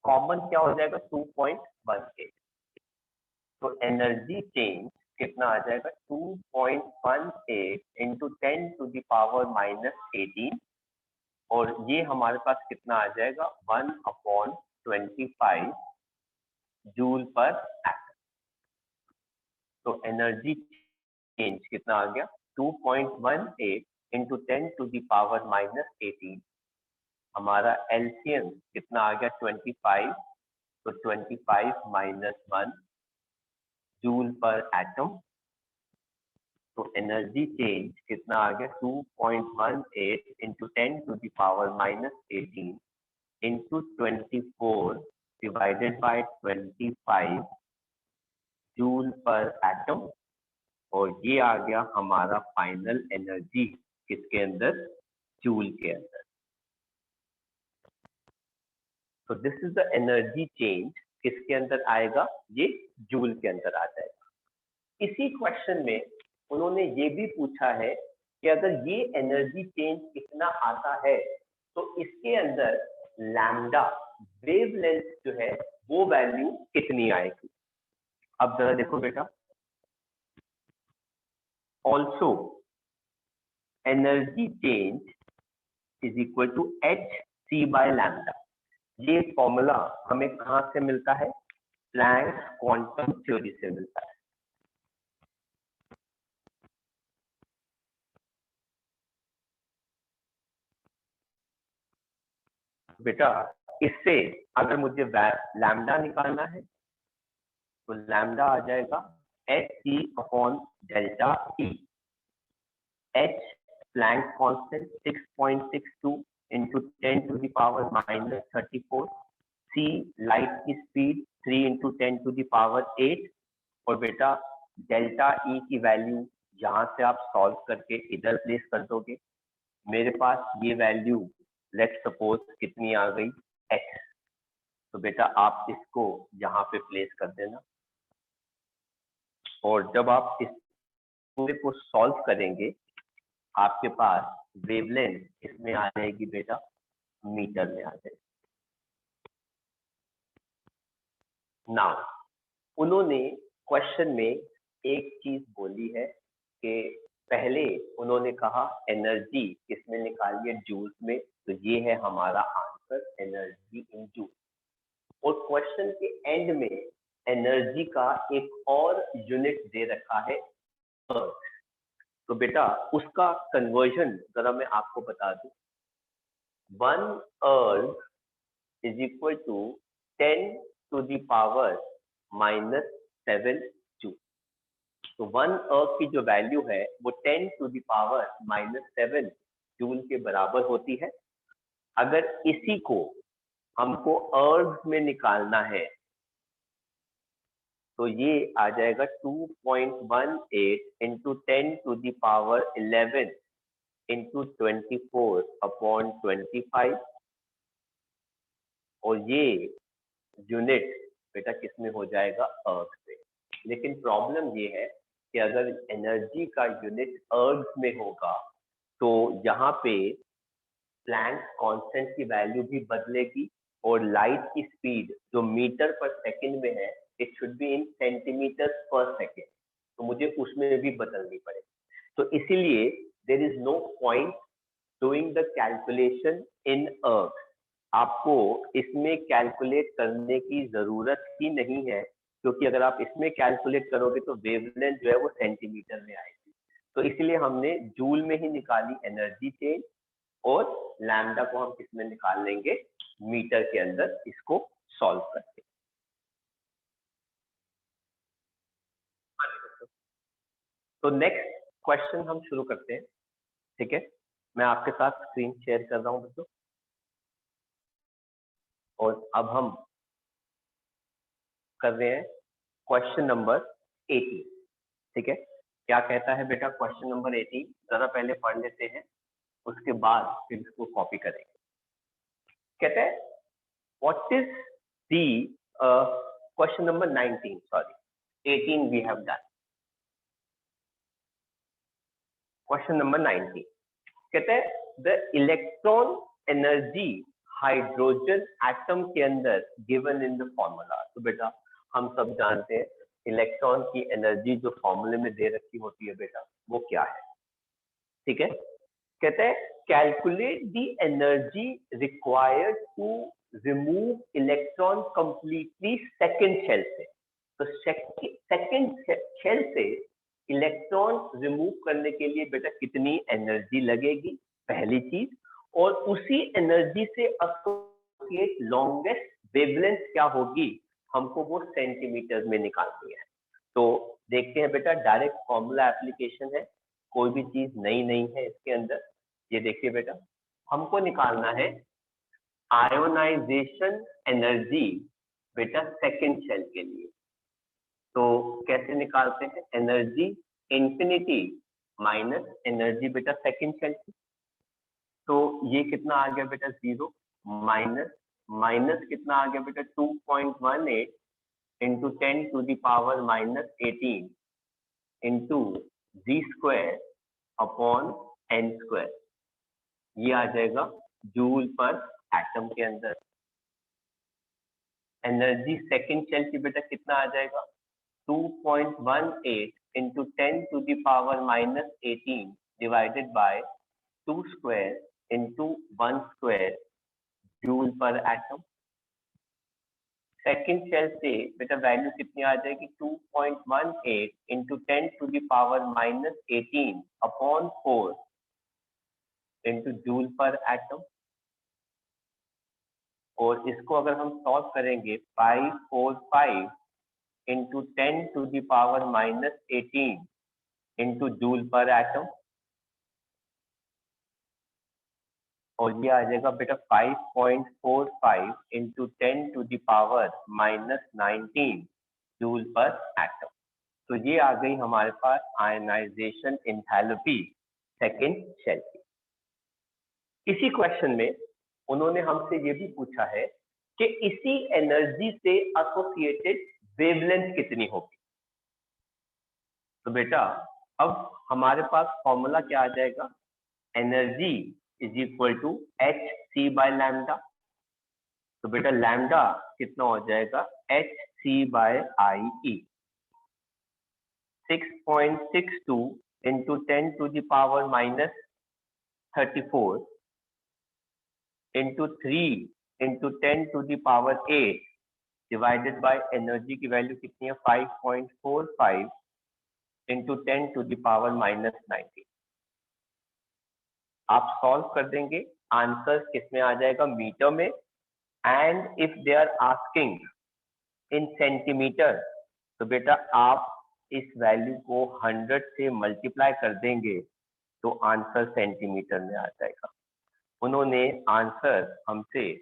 कॉमन क्या हो जाएगा? 2.18। तो एनर्जी चेंज कितना आ जाएगा? 2.18 इंटू 10⁻⁻18 और ये हमारे पास कितना आ जाएगा? 1/25 जूल पर एटम। तो एनर्जी चेंज कितना आ गया? 2.18 इंटू 10⁻⁻18। हमारा एलसीएम कितना आ गया? 25। तो 25 माइनस 1 जूल पर एटम। तो एनर्जी चेंज कितना आ गया? 2.18 into 10⁻⁻18 into 24 divided by 25 joule per atom. और ये आ गया हमारा फाइनल एनर्जी किसके अंदर? जूल के अंदर। तो this is the energy change किसके अंदर आएगा? ये जूल के अंदर आ जाएगा। इसी क्वेश्चन में उन्होंने ये भी पूछा है कि अगर ये एनर्जी चेंज इतना आता है तो इसके अंदर लैम्डा वेवलेंथ जो है वो वैल्यू कितनी आएगी? अब जरा देखो बेटा, also energy change is equal to hc by lambda. ये फॉर्मूला हमें कहां से मिलता है? प्लैंक क्वांटम थ्योरी से मिलता है। बेटा इससे अगर मुझे लैम्डा निकालना है तो लैम्डा आ जाएगा hc upon delta e। h Planck constant 6.62 into 10⁻⁻34। c light की स्पीड 3 इंटू 10⁸ और बेटा डेल्टा ई की वैल्यू यहाँ से आप सॉल्व करके इधर प्लेस कर दोगे। मेरे पास ये वैल्यू लेट सपोज कितनी आ गई? x। तो बेटा आप इसको यहाँ पे प्लेस कर देना, और जब आप इस पूरे को सॉल्व करेंगे आपके पास वेवलेंथ इसमें आ जाएगी बेटा मीटर में आ जाएगी। नाउ उन्होंने क्वेश्चन में एक चीज बोली है कि पहले उन्होंने कहा एनर्जी किसमें निकालिए? जूल्स में। तो ये है हमारा आंसर, एनर्जी इन जूल। और क्वेश्चन के एंड में एनर्जी का एक और यूनिट दे रखा है अर्थ। तो बेटा उसका कन्वर्जन जरा मैं आपको बता दूं। 1 erg is equal to 10⁻⁻7 joule. तो 1 अर्थ की जो वैल्यू है वो 10⁻⁻7 जूल के बराबर होती है। अगर इसी को हमको अर्थ में निकालना है तो ये आ जाएगा 2.18 इंटू 10⁻11 इंटू 24/25, और ये यूनिट बेटा किसमें हो जाएगा, अर्थ पे। लेकिन प्रॉब्लम ये है कि अगर एनर्जी का यूनिट अर्थ में होगा तो यहाँ पे प्लैंक कांस्टेंट की वैल्यू भी बदलेगी, और लाइट की स्पीड जो मीटर पर सेकंड में है it should be in centimetre per second, तो मुझे उसमें भी बदलनी पड़ेगी। तो इसीलिए there is no point doing the calculation in earth. आपको इसमें कैलकुलेट करने की जरूरत ही नहीं है, क्योंकि अगर आप इसमें कैलकुलेट करोगे तो वेवलेंथ जो है वो सेंटीमीटर में आएगी। तो इसलिए हमने जूल में ही निकाली एनर्जी चेंज, और लैम्डा को हम किसमें निकाल लेंगे, मीटर के अंदर, इसको सॉल्व करके। तो नेक्स्ट क्वेश्चन हम शुरू करते हैं, ठीक है। मैं आपके साथ स्क्रीन शेयर कर रहा हूं बच्चों, और अब हम कर रहे हैं क्वेश्चन नंबर 18, ठीक है। क्या कहता है बेटा क्वेश्चन नंबर 18, जरा पहले पढ़ लेते हैं, उसके बाद फिर इसको कॉपी करेंगे। कहते हैं what is the question number 19, sorry 18 we have done. Question number 19 कहते हैं the electron energy hydrogen atom के अंदर गिवन इन द फॉर्मूला। तो बेटा हम सब जानते हैं इलेक्ट्रॉन की एनर्जी जो फॉर्मूले में दे रखी होती है बेटा, वो क्या है, ठीक है। कहते हैं calculate the energy required to remove electron completely second shell से। तो सेकंड शेल से इलेक्ट्रॉन रिमूव करने के लिए बेटा कितनी एनर्जी लगेगी, पहली चीज, और उसी एनर्जी से एसोसिएट लॉन्गेस्ट वेवलेंथ क्या होगी, हमको वो सेंटीमीटर में निकालनी है। तो देखते हैं बेटा, डायरेक्ट फॉर्मूला एप्लीकेशन है, कोई भी चीज नई नहीं है इसके अंदर। ये देखिए बेटा, हमको निकालना है आयोनाइजेशन एनर्जी बेटा सेकंड शेल के लिए। तो कैसे निकालते हैं, एनर्जी इंफिनिटी माइनस एनर्जी बेटा सेकंड शेल की। तो ये कितना आ गया बेटा, 0 माइनस माइनस कितना आ गया बेटा, 2.18 into 10⁻−18 into Z square upon n square, ये आ जाएगा जूल पर एटम के अंदर। एनर्जी सेकंड शेल की बेटा कितना आ जाएगा, 2.18 into 10⁻−18 divided by 2 square into 1 square joule per atom. Second shell से बेटा वैल्यू कितनी आ जाएगी, 2.18 into 10⁻−18 upon 4 into joule per atom. और इसको अगर हम सॉल्व करेंगे 545 into 10⁻−18 into joule per atom, और ये आ जाएगा बेटा 5.45 इंटू 10⁻−19 जूल पर एटम। तो ये आ गई हमारे पास आयनाइजेशन एंथैल्पी सेकंड शेल की। इसी क्वेश्चन में उन्होंने हमसे ये भी पूछा है कि इसी एनर्जी से एसोसिएटेड वेवलेंथ कितनी होगी। तो बेटा अब हमारे पास फॉर्मूला क्या आ जाएगा, energy is equal to H C by lambda. तो बेटा लैम्डा कितना हो जाएगा, H C by I E, 6.62 into 10⁻−34 into 3 into 10⁸ divided by energy की वैल्यू कितनी है, 5.45 इंटू 10⁻−19। आप सॉल्व कर देंगे, आंसर किसमें आ जाएगा, मीटर में। And if they are asking in centimetre, तो बेटा आप इस वैल्यू को 100 से मल्टीप्लाई कर देंगे तो आंसर सेंटीमीटर में आ जाएगा। उन्होंने आंसर हमसे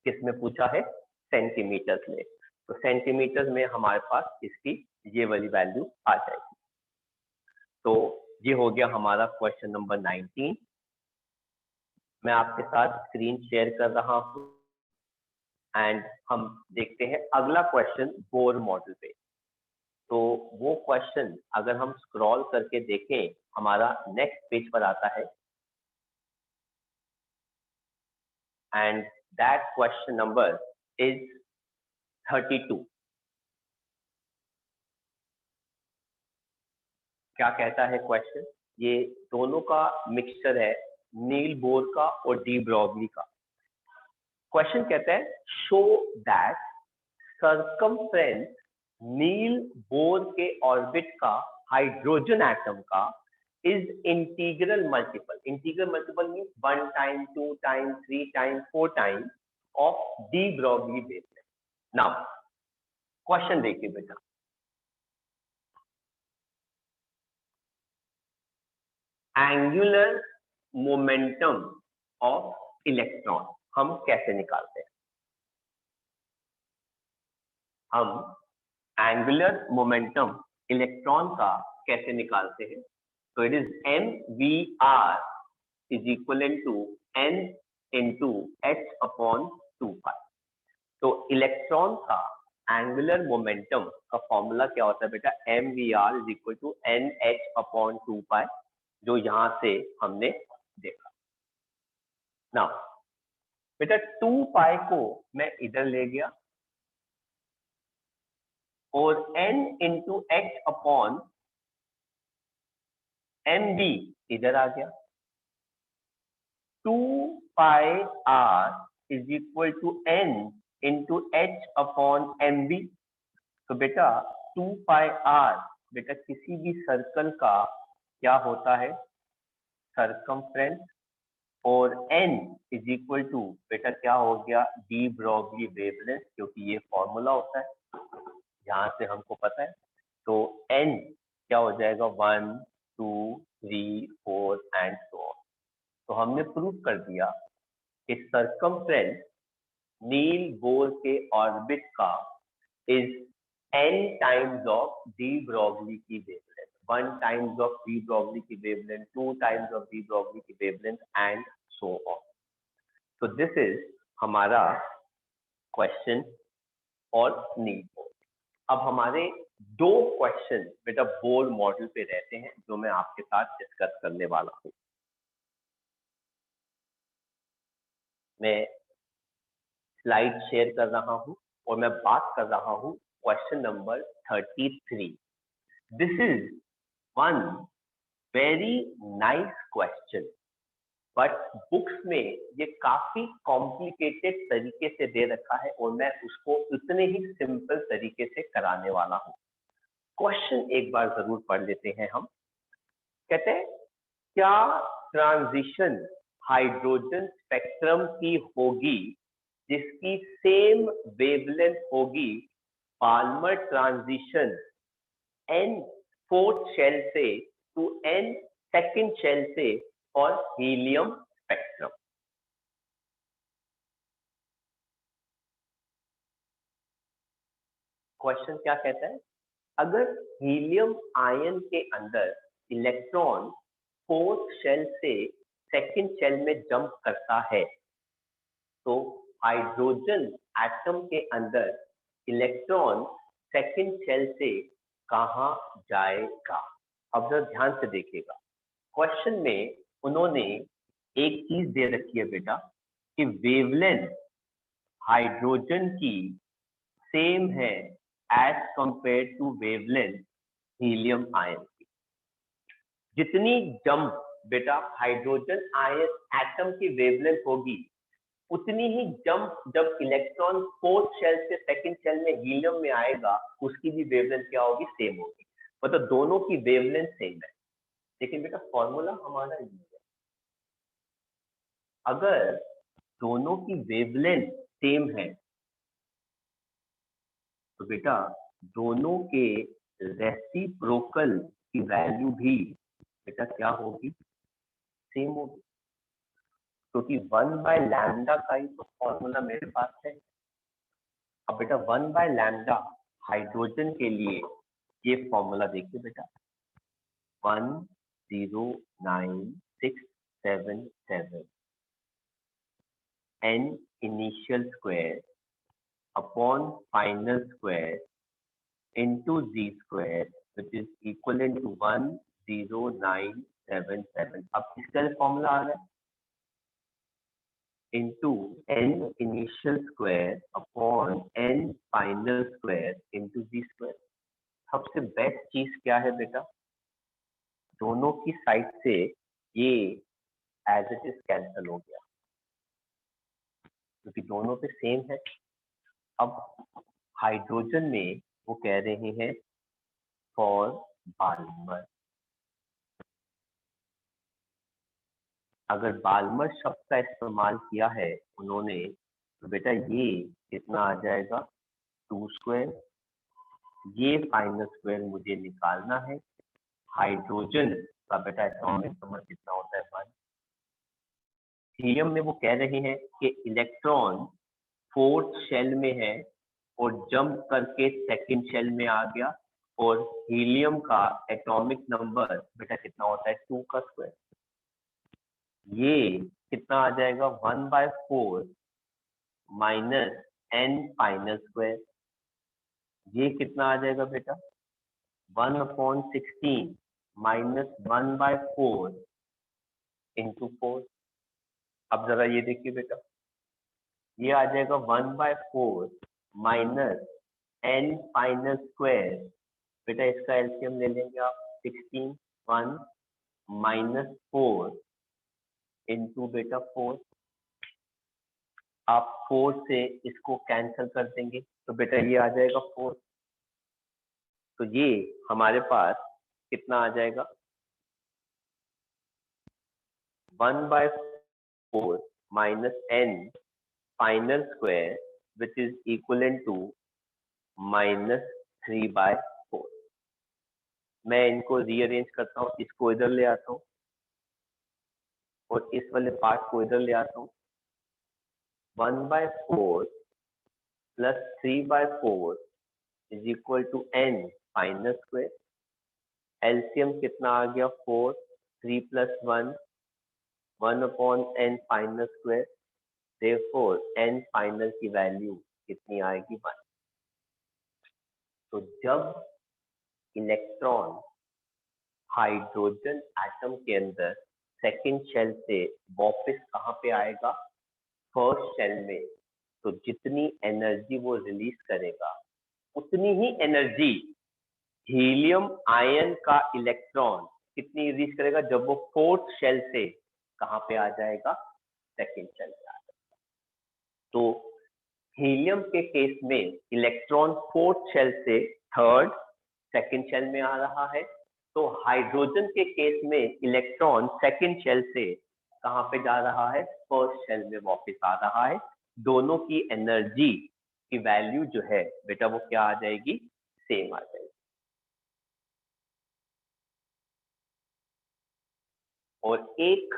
किस में पूछा है, सेंटीमीटर में। तो सेंटीमीटर में हमारे पास इसकी ये वाली वैल्यू आ जाएगी। तो ये हो गया हमारा क्वेश्चन नंबर 19। मैं आपके साथ स्क्रीन शेयर कर रहा हूँ एंड हम देखते हैं अगला क्वेश्चन बोर मॉडल पे। तो वो क्वेश्चन अगर हम स्क्रॉल करके देखें हमारा नेक्स्ट पेज पर आता है and that question number is 32। क्या कहता है क्वेश्चन? ये दोनों का मिक्सचर है, नील बोर का और डी ब्रॉगली का। क्वेश्चन कहता है show that circumference nil Bohr के ऑर्बिट का हाइड्रोजन एटम का is integral multiple. Integral multiple means 1 time 2 time 3 time 4 time of de Broglie wavelength. Now question देखिए बेटा, एंगुलर मोमेंटम ऑफ इलेक्ट्रॉन हम कैसे निकालते हैं? हम एंगुलर मोमेंटम इलेक्ट्रॉन का कैसे निकालते हैं? तो it is mvr is equal to n into h upon 2π। तो इलेक्ट्रॉन का एंगुलर मोमेंटम का फॉर्मूला क्या होता है बेटा? mvr is equal to nh upon 2π, जो यहां से हमने देखा। ना बेटा 2π को मैं इधर ले गया और n into h upon mv इधर आ गया। 2πr is equal to n into h upon mv। तो बेटा 2πr बेटा किसी भी सर्कल का क्या होता है? सरकमफ्रेंस। और n इज इक्वल टू बेटा क्या हो गया? डी ब्रॉगली वेवलेंथ, क्योंकि ये फॉर्मूला होता है, यहाँ से हमको पता है। तो n क्या हो जाएगा? 1 2 3 4 एंड सो ऑन। तो हमने प्रूव कर दिया कि सरकमफ्रेंस नील बोर के ऑर्बिट का is n times of de Broglie की wavelength, 1 times of de Broglie की wavelength, 2 times of de Broglie की वेवलेंथ एंड सो ऑन। तो दिस इज हमारा क्वेश्चन और नील बोर। अब हमारे दो क्वेश्चन बेटा बोर मॉडल पे रहते हैं जो मैं आपके साथ डिस्कस करने वाला हूँ। मैं स्लाइड शेयर कर रहा हूँ और मैं बात कर रहा हूँ question number 33। This is one very nice question, but books में ये काफी कॉम्प्लिकेटेड तरीके से दे रखा है और मैं उसको उतने ही सिंपल तरीके से कराने वाला हूँ। क्वेश्चन एक बार जरूर पढ़ लेते हैं हम। कहते हैं क्या ट्रांजिशन हाइड्रोजन स्पेक्ट्रम की होगी जिसकी सेम वेवलेंथ होगी Balmer transition n fourth shell से टू n सेकंड शेल से और हीलियम स्पेक्ट्रम? क्वेश्चन क्या कहता है? अगर हीलियम आयन के अंदर इलेक्ट्रॉन फोर्थ शेल से सेकंड शेल में जंप करता है तो हाइड्रोजन एटम के अंदर इलेक्ट्रॉन सेकंड शेल से कहां जाएगा? अब जरा ध्यान से देखिएगा, क्वेश्चन में उन्होंने एक चीज दे रखी है बेटा कि वेवलेंथ हाइड्रोजन की सेम है as compare to wavelength helium ion की। जितनी जंप बेटा हाइड्रोजन आयन एटम की वेवलेंथ होगी उतनी ही जंप जब इलेक्ट्रॉन फोर्थ शेल से सेकंड शेल में हीलियम में आएगा उसकी भी वेवलेंथ क्या होगी? सेम होगी। मतलब दोनों की वेवलेंथ सेम है। लेकिन बेटा फॉर्मूला हमारा ये है, अगर दोनों की वेवलेंथ सेम है तो बेटा दोनों के रेसिप्रोकल की वैल्यू भी बेटा क्या होगी? सेम होगी। क्योंकि 1/λ का ही तो फॉर्मूला मेरे पास है। अब बेटा 1/लैम्डा हाइड्रोजन के लिए ये फॉर्मूला देखिए बेटा 109,677 n initial square upon final square into z square which is equivalent to 10977। अब इसका फॉर्मूला आ रहा है into n initial square upon n final square into z square। सबसे बेस्ट चीज क्या है बेटा, दोनों की साइड से ये एज इट इज कैंसिल हो गया क्योंकि दोनों पे सेम है। अब हाइड्रोजन में वो कह रहे हैं फॉर बाल्मर, अगर बाल्मर शब्द का इस्तेमाल किया है उन्होंने तो बेटा ये कितना आ जाएगा 2 स्क्वायर, ये फाइनल स्क्वायर मुझे निकालना है। हाइड्रोजन का बेटा एटॉमिक नंबर कितना होता है 1। हीलियम में वो कह रहे हैं कि इलेक्ट्रॉन फोर्थ शेल में है और जंप करके सेकंड शेल में आ गया, और हीलियम का एटॉमिक नंबर बेटा कितना होता है 2 का स्क्वायर। ये कितना आ जाएगा 1/4 माइनस n फाइनल स्क्वायर, ये कितना आ जाएगा बेटा 1/16 माइनस 1/4 इंटू 4। अब जरा ये देखिए बेटा, ये आ जाएगा 1/4 माइनस n फाइनल स्क्वायर, बेटा इसका एलसीएम ले लेंगे आप 16 1 माइनस 4 इंटू बेटा 4। आप 4 से इसको कैंसिल कर देंगे तो बेटा ये आ जाएगा 4। तो ये हमारे पास कितना आ जाएगा 1/4 minus n final square which is equivalent to -3/4। मैं इनको रीअरेंज करता हूँ, इसको इधर ले आता हूँ और इस वाले पार्ट को इधर ले आता हूँ। 1/4 plus 3/4 is equal to n final square. LCM कितना आ गया 4, 3 plus 1 1/n final square. Therefore n फाइनल की वैल्यू कितनी आएगी 1। तो जब इलेक्ट्रॉन हाइड्रोजन एटम के अंदर सेकंड शेल से वापस कहाँ पे आएगा फर्स्ट शेल में, तो जितनी एनर्जी वो रिलीज करेगा उतनी ही एनर्जी हीलियम आयन का इलेक्ट्रॉन कितनी रिलीज करेगा जब वो फोर्थ शेल से कहाँ पे आ जाएगा सेकंड शेल पे आ जाएगा। तो हीलियम के केस में इलेक्ट्रॉन फोर्थ शेल से थर्ड सेकंड शेल में आ रहा है, तो हाइड्रोजन के केस में इलेक्ट्रॉन सेकंड शेल से कहाँ पे जा रहा है फर्स्ट शेल में वापस आ रहा है। दोनों की एनर्जी की वैल्यू जो है बेटा वो क्या आ जाएगी सेम आ जाएगी। और एक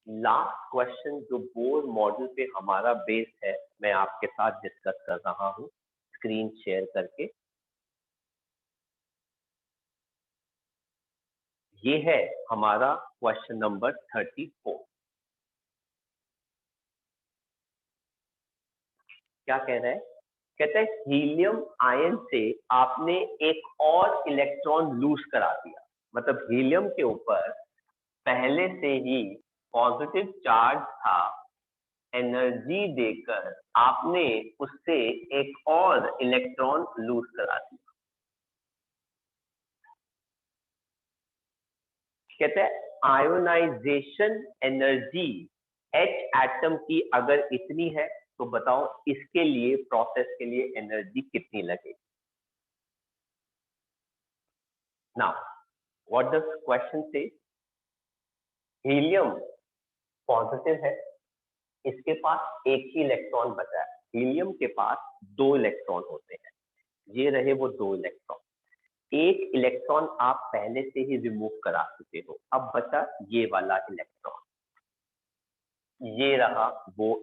लास्ट क्वेश्चन जो बोर मॉडल पे हमारा बेस है मैं आपके साथ डिस्कस कर रहा हूँ स्क्रीन शेयर करके। ये है हमारा क्वेश्चन नंबर 34। क्या कह रहा है, कहता है हीलियम आयन से आपने एक और इलेक्ट्रॉन लूज करा दिया, मतलब हीलियम के ऊपर पहले से ही पॉजिटिव चार्ज था, एनर्जी देकर आपने उससे एक और इलेक्ट्रॉन लूज करा दिया। कहते हैं आयोनाइजेशन एनर्जी H एटम की अगर इतनी है तो बताओ इसके लिए प्रोसेस के लिए एनर्जी कितनी लगेगी। नाउ व्हाट डज क्वेश्चन से, हीलियम पॉजिटिव है, इसके पास एक ही इलेक्ट्रॉन बचा है। हीलियम के पास 2 इलेक्ट्रॉन होते हैं, ये रहे वो 2 इलेक्ट्रॉन। एक इलेक्ट्रॉन आप पहले से ही रिमूव करा चुके हो, अब बचा ये वाला इलेक्ट्रॉन, ये रहा वो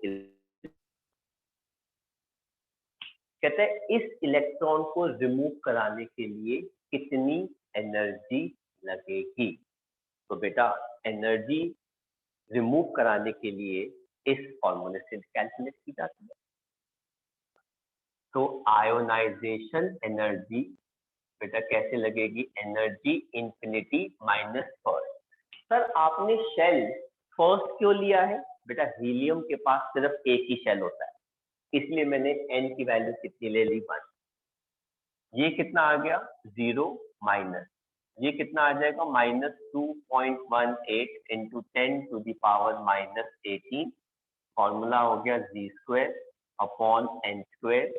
कहते हैं इस इलेक्ट्रॉन को रिमूव कराने के लिए कितनी एनर्जी लगेगी। तो बेटा एनर्जी रिमूव कराने के लिए इस फॉर्मूले से कैलकुलेट की जाती है। तो आयोनाइजेशन एनर्जी बेटा कैसे लगेगी, energy infinity minus first. Sir आपने शेल फर्स्ट क्यों लिया है, बेटा हीलियम के पास सिर्फ एक ही शेल होता है, इसलिए मैंने n की वैल्यू कितनी ले ली 1। ये कितना आ गया 0 माइनस, ये कितना आ जाएगा -2.18 इंटू 10⁻⁻18। फॉर्मूला हो गया g² upon n²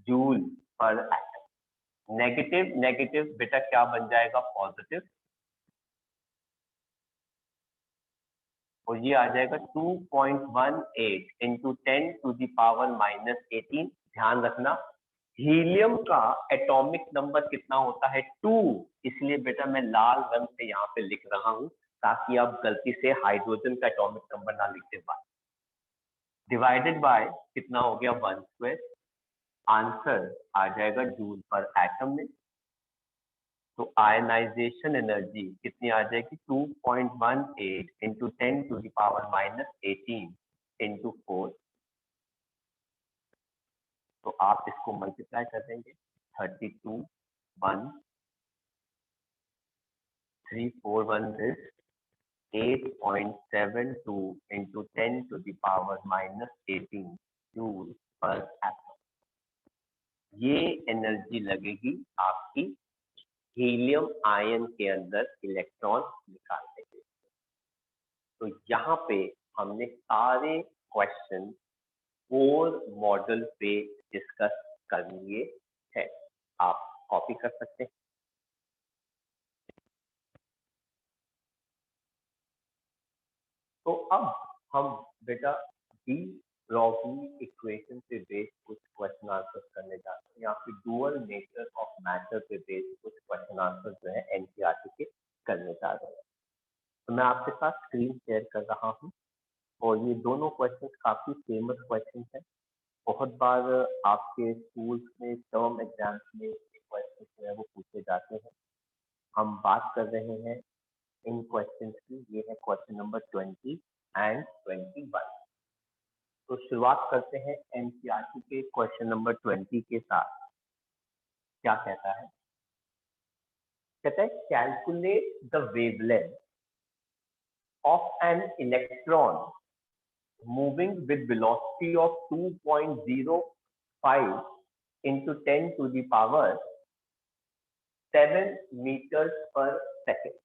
joule per atom. Negative negative बेटा क्या बन जाएगा पॉजिटिव, और ये आ जाएगा 2.18 इंटू 10⁻⁻18। ध्यान रखना हीलियम का एटॉमिक नंबर कितना होता है 2, इसलिए बेटा मैं लाल रंग से यहाँ पे लिख रहा हूँ ताकि आप गलती से हाइड्रोजन का एटॉमिक नंबर ना लिखते पाए। डिवाइडेड बाय कितना हो गया 1², आंसर आ जाएगा जूल पर एटम में। तो आयनाइजेशन एनर्जी कितनी आ जाएगी 2.18 इंटू 10⁻⁻18 इंटू 4। तो आप इसको मल्टीप्लाई कर देंगे 32 1 341 this 8.72 into 10⁻⁻18 joule per atom. ये एनर्जी लगेगी आपकी हीलियम आयन के अंदर इलेक्ट्रॉन निकालने के लिए। तो यहाँ पे हमने सारे क्वेश्चन कोर मॉडल पे डिस्कस कर लिए हैं, आप कॉपी कर सकते हैं। तो अब हम बेटा डी ब्रॉगली इक्वेशन पे बेस्ड कुछ क्वेश्चन आंसर करने जाते हैं, या फिर डुअल नेचर ऑफ मैटर पे बेस्ड कुछ क्वेश्चन आंसर जो है एनसीईआरटी के करने जा रहे हैं। तो मैं आपके साथ स्क्रीन शेयर कर रहा हूँ, और ये दोनों क्वेश्चन काफी फेमस क्वेश्चन है। बहुत बार आपके स्कूल्स में टर्म एग्जाम्स में क्वेश्चन जो है वो पूछे जाते हैं। हम बात कर रहे हैं इन क्वेश्चंस की। ये है क्वेश्चन नंबर 20 एंड 21। तो शुरुआत करते हैं एनसीईआरटी के क्वेश्चन नंबर 20 के साथ। क्या कहता है, कहता है calculate the wavelength of an electron moving with velocity of 2.05 into 10⁻⁷ meters per second।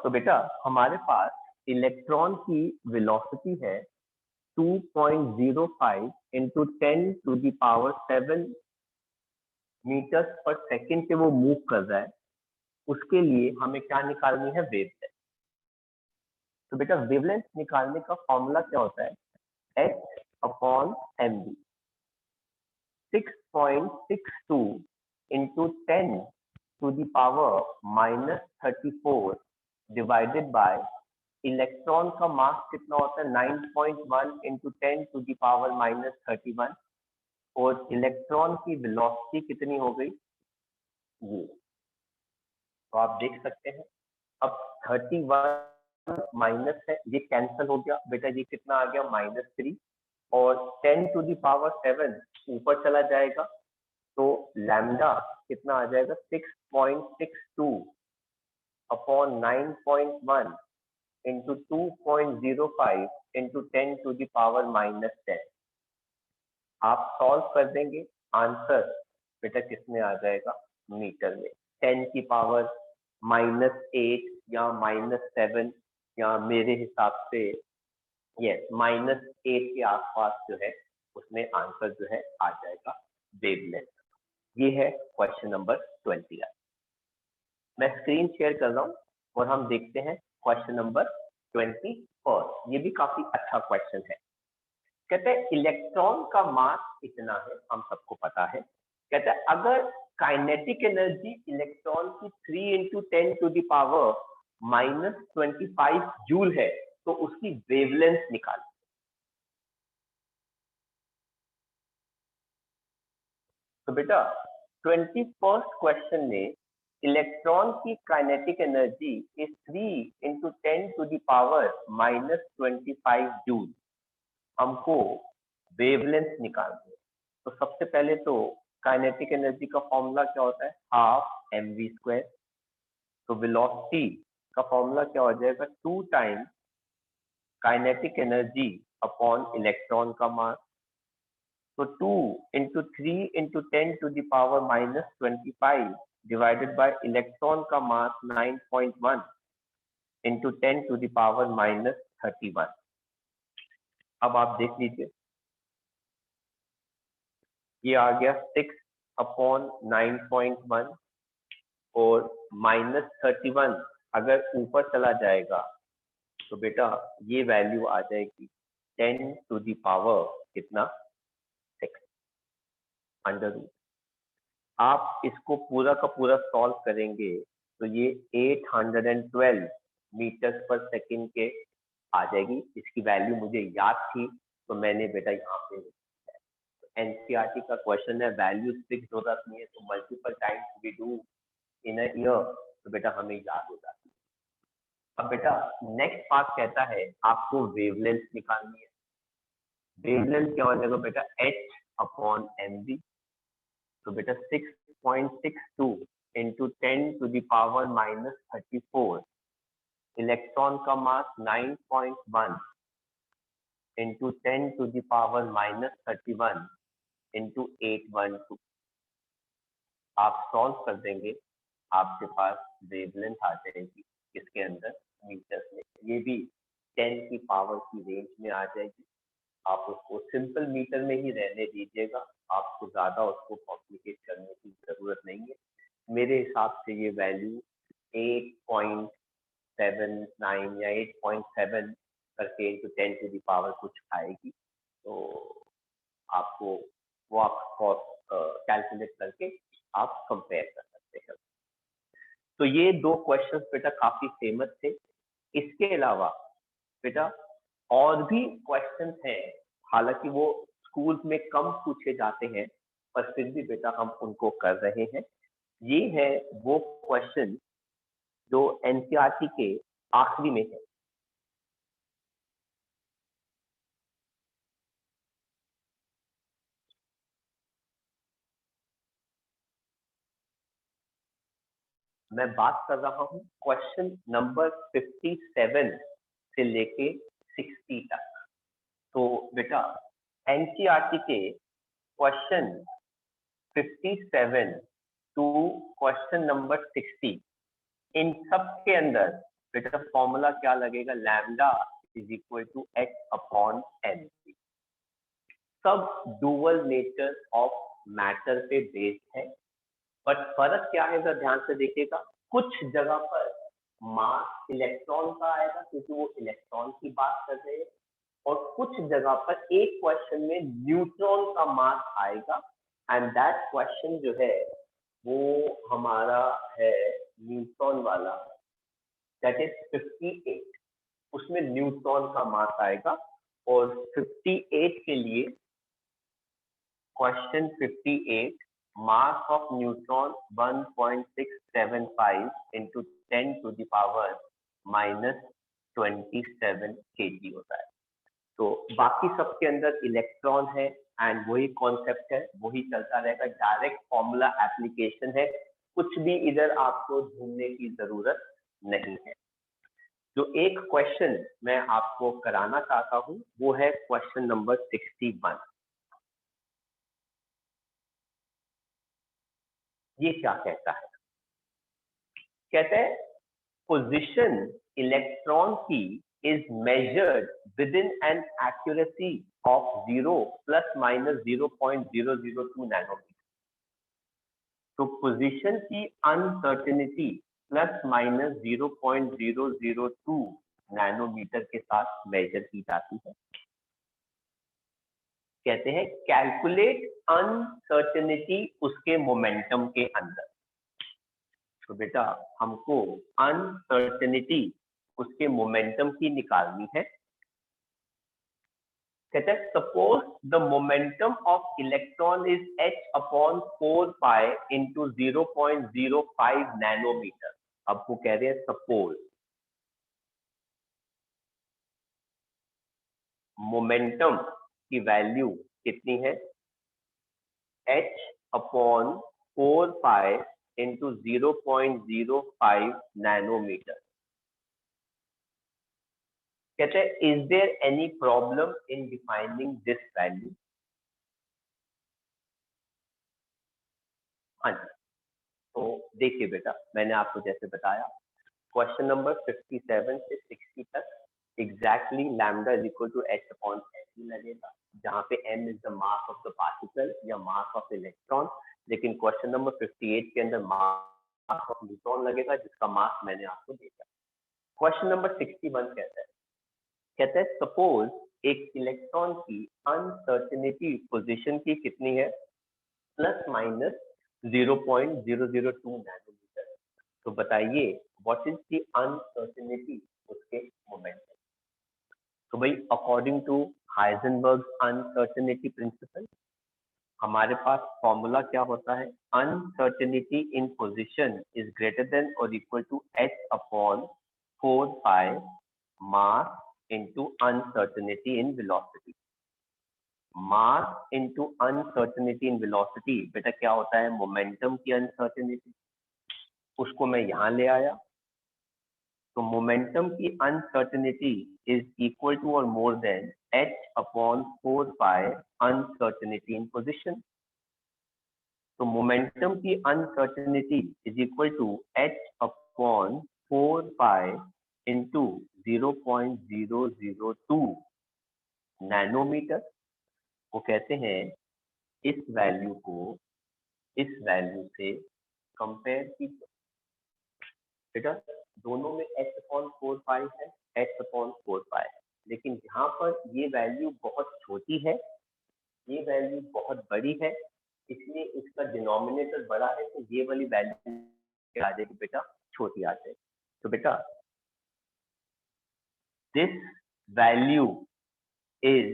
तो बेटा हमारे पास इलेक्ट्रॉन की वेलोसिटी है 2.05 into 10⁻⁷ meters per second से वो मूव कर रहा है। उसके लिए हमें क्या निकालनी है, वेवलेंथ। तो बेटा वेवलेंथ निकालने का फॉर्मूला क्या होता है, h/mv। 6.62 into 10⁻⁻34 divided by electron का मास कितना होता है 9.1 into 10⁻⁻31, और इलेक्ट्रॉन की वेलोसिटी कितनी हो गई ये। तो आप देख सकते हैं अब 31 माइनस है, ये कैंसिल हो गया बेटा, ये कितना आ गया -3, और 10⁻⁷ ऊपर चला जाएगा तो लैम्डा कितना आ जाएगा 6.62 अपॉन 9.1 इंटू 2.05 इंटू 10⁻⁻10। आप सॉल्व कर देंगे, आंसर बेटा किसमें आ जाएगा, मीटर में। 10⁻⁻8 या -7 या मेरे हिसाब से यस -8 के आसपास जो है उसमें आंसर जो है आ जाएगा वेवलेंथ। ये है क्वेश्चन नंबर 20। मैं स्क्रीन शेयर कर रहा हूँ और हम देखते हैं क्वेश्चन नंबर 21। ये भी काफी अच्छा क्वेश्चन है। कहते हैं इलेक्ट्रॉन का मास इतना है, हम सबको पता है। कहते हैं अगर काइनेटिक एनर्जी इलेक्ट्रॉन की 3 into 10⁻⁻25 जूल है तो उसकी वेवलेंथ निकाल। तो बेटा 21st क्वेश्चन में इलेक्ट्रॉन की काइनेटिक एनर्जी इज 3 × 10⁻⁻25 जूल। हमको वेवलेंथ निकालनी है। तो सबसे पहले तो काइनेटिक एनर्जी का फॉर्मूला क्या होता है, हाफ mv²। तो वेलोसिटी का फॉर्मूला क्या हो जाएगा, 2 times kinetic energy upon electron का मास। तो 2 × 3 × 10⁻⁻25 डिवाइडेड बाय इलेक्ट्रॉन का मास 9.1 × 10⁻31। अब आप देख लीजिए, ये आ गया 6/9.1 और -31 अगर ऊपर चला जाएगा तो बेटा ये वैल्यू आ जाएगी 10⁻⁻6 √। आप इसको पूरा का पूरा सॉल्व करेंगे तो ये 812 मीटर पर सेकंड के आ जाएगी। इसकी वैल्यू मुझे याद थी तो मैंने बेटा यहाँ पे एनसीईआरटी का क्वेश्चन है, वैल्यू फिक्स हो जाती है तो multiple times we do in a year तो बेटा हमें याद हो जाती है। अब बेटा नेक्स्ट पार्ट कहता है आपको वेवलेंथ निकालनी है। वेवलेंथ क्या हो जाएगा बेटा, h/mv। तो बेटा 6.62 × 10⁻⁻34 इलेक्ट्रॉन का मास 9.1 × 10⁻⁻31 × 812। आप सॉल्व कर देंगे, आपके पास वेवलेंथ आ जाएगी इसके अंदर मीटर्स में, ये भी 10 की पावर की रेंज में आ जाएगी। आप उसको सिंपल मीटर में ही रहने दीजिएगा, आपको ज्यादा उसको कॉम्प्लिकेट करने की जरूरत नहीं है। मेरे हिसाब से ये वैल्यू 8.79 या 8.7 करके × 10⁻⁻ कुछ आएगी। तो आपको वो आप कैलकुलेट करके आप कंपेयर कर सकते हैं। तो ये 2 क्वेश्चंस बेटा काफी फेमस थे। इसके अलावा बेटा और भी क्वेश्चंस हैं, हालांकि वो स्कूल में कम पूछे जाते हैं पर फिर भी बेटा हम उनको कर रहे हैं। ये है वो क्वेश्चन जो एनसीईआरटी के आखिरी में है। मैं बात कर रहा हूँ क्वेश्चन नंबर 57 से लेके 60 तक। तो बेटा एनसीईआरटी के क्वेश्चन 57 टू क्वेश्चन नंबर 60, इन सब के अंदर बेटा फॉर्मूला क्या लगेगा, लैम्डा = h/m। सब डुअल नेचर ऑफ मैटर पे बेस्ड है, बट फर्क क्या है ध्यान से देखिएगा। कुछ जगह पर मास इलेक्ट्रॉन का आएगा क्योंकि वो इलेक्ट्रॉन की बात कर रहे हैं, और कुछ जगह पर एक क्वेश्चन में न्यूट्रॉन का मास आएगा, एंड दैट क्वेश्चन जो है वो हमारा है न्यूट्रॉन वाला, दैट इज 58। उसमें न्यूट्रॉन का मास आएगा, और 58 के लिए question 58 mass of neutron 1.675 × 10⁻⁻27 kg होता है। तो बाकी सबके अंदर इलेक्ट्रॉन है एंड वही कॉन्सेप्ट है, वही चलता रहेगा। डायरेक्ट फॉर्मूला एप्लीकेशन है, कुछ भी इधर आपको ढूंढने की जरूरत नहीं है। जो एक क्वेश्चन मैं आपको कराना चाहता हूं वो है क्वेश्चन नंबर 61। ये क्या कहता है, कहते हैं पोजीशन इलेक्ट्रॉन की is measured within an accuracy of 0 ± 0.002 nanometre. तो पोजीशन की अनसर्टेनिटी ± 0.002 नैनोमीटर के साथ मेजर की जाती है। कहते हैं कैलकुलेट अनसर्टेनिटी उसके मोमेंटम के अंदर। तो बेटा हमको अनसर्टेनिटी उसके मोमेंटम की निकालनी है। कहते हैं suppose the momentum of electron is h upon 4 pi into 0.05 nanometre. अब वो कह रहे हैं सपोज मोमेंटम की वैल्यू कितनी है, h upon 4 pi into 0.05 nanometre. कहते हैं is there any problem in defining this value. हाँ जी, तो देखिए बेटा, मैंने आपको जैसे बताया क्वेश्चन नंबर 57 से 60 तक exactly lambda is equal to h upon h लगेगा, जहाँ पे m is the mass of the particle या मास ऑफ इलेक्ट्रॉन। लेकिन क्वेश्चन नंबर 58 के अंदर मास ऑफ न्यूट्रॉन लगेगा, जिसका मास मैंने आपको दिया। क्वेश्चन नंबर 61 कहता है सपोज एक इलेक्ट्रॉन की अनसर्टेनिटी पोजीशन की कितनी है, प्लस माइनस 0.002 नैनोमीटर। तो बताइए व्हाट इज द अनसर्टेनिटी उसके मोमेंटम। तो भाई according to Heisenberg uncertainty principle हमारे पास फॉर्मूला क्या होता है, uncertainty in position is greater than और equal to h upon 4 pi mass into uncertainty in velocity. Mass into uncertainty in velocity बेटा क्या होता है, मोमेंटम की अनसर्टेनिटी। उसको मैं यहां ले आया, तो मोमेंटम की अनसर्टेनिटी इज इक्वल टू और more than h upon 4 pi uncertainty in position. तो मोमेंटम की uncertainty is equal to h upon 4 pi into 0.002 nanometre. वो कहते हैं इस वैल्यू को इस वैल्यू से कंपेयर कीजिए। बेटा दोनों में h अपॉन 4 पाई है, h अपॉन 4 पाई है, लेकिन यहाँ पर ये वैल्यू बहुत छोटी है, ये वैल्यू बहुत बड़ी है, इसलिए इसका डिनोमिनेटर बड़ा है, तो ये वाली वैल्यू आ जाएगी बेटा छोटी आ जाएगी। तो बेटा this value is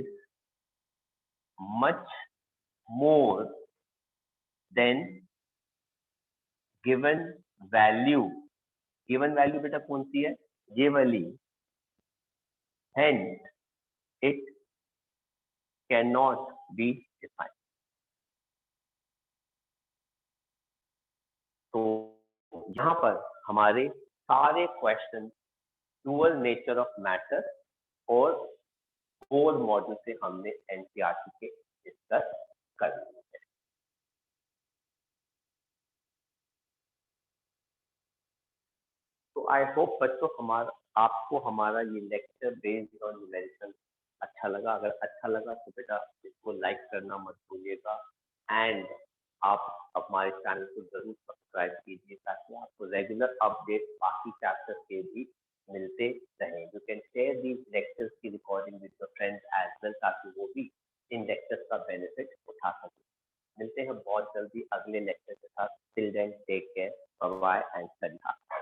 much more than given value. Given value बेटा कौन सी है, ये वाली, hence it cannot be defined। तो यहाँ पर हमारे सारे question dual nature of matter और कोर मॉडल से हमने एनसीईआरटी के डिस्कस कर लिए। तो आई होप बच्चों आपको हमारा ये लेक्चर बेस्ड ऑन न्यूमेरिकल अच्छा लगा। अगर अच्छा लगा तो बेटा इसको लाइक करना मत भूलिएगा, एंड आप हमारे चैनल को जरूर सब्सक्राइब कीजिए ताकि आपको रेगुलर अपडेट बाकी चैप्टर के भी मिलते रहें। You can share these lectures की recording with your friends as well, ताकि वो भी इन लेक्चर्स का बेनिफिट उठा सकें। मिलते हैं बहुत जल्दी अगले लेक्चर के साथ। Till then take care, bye bye and study hard.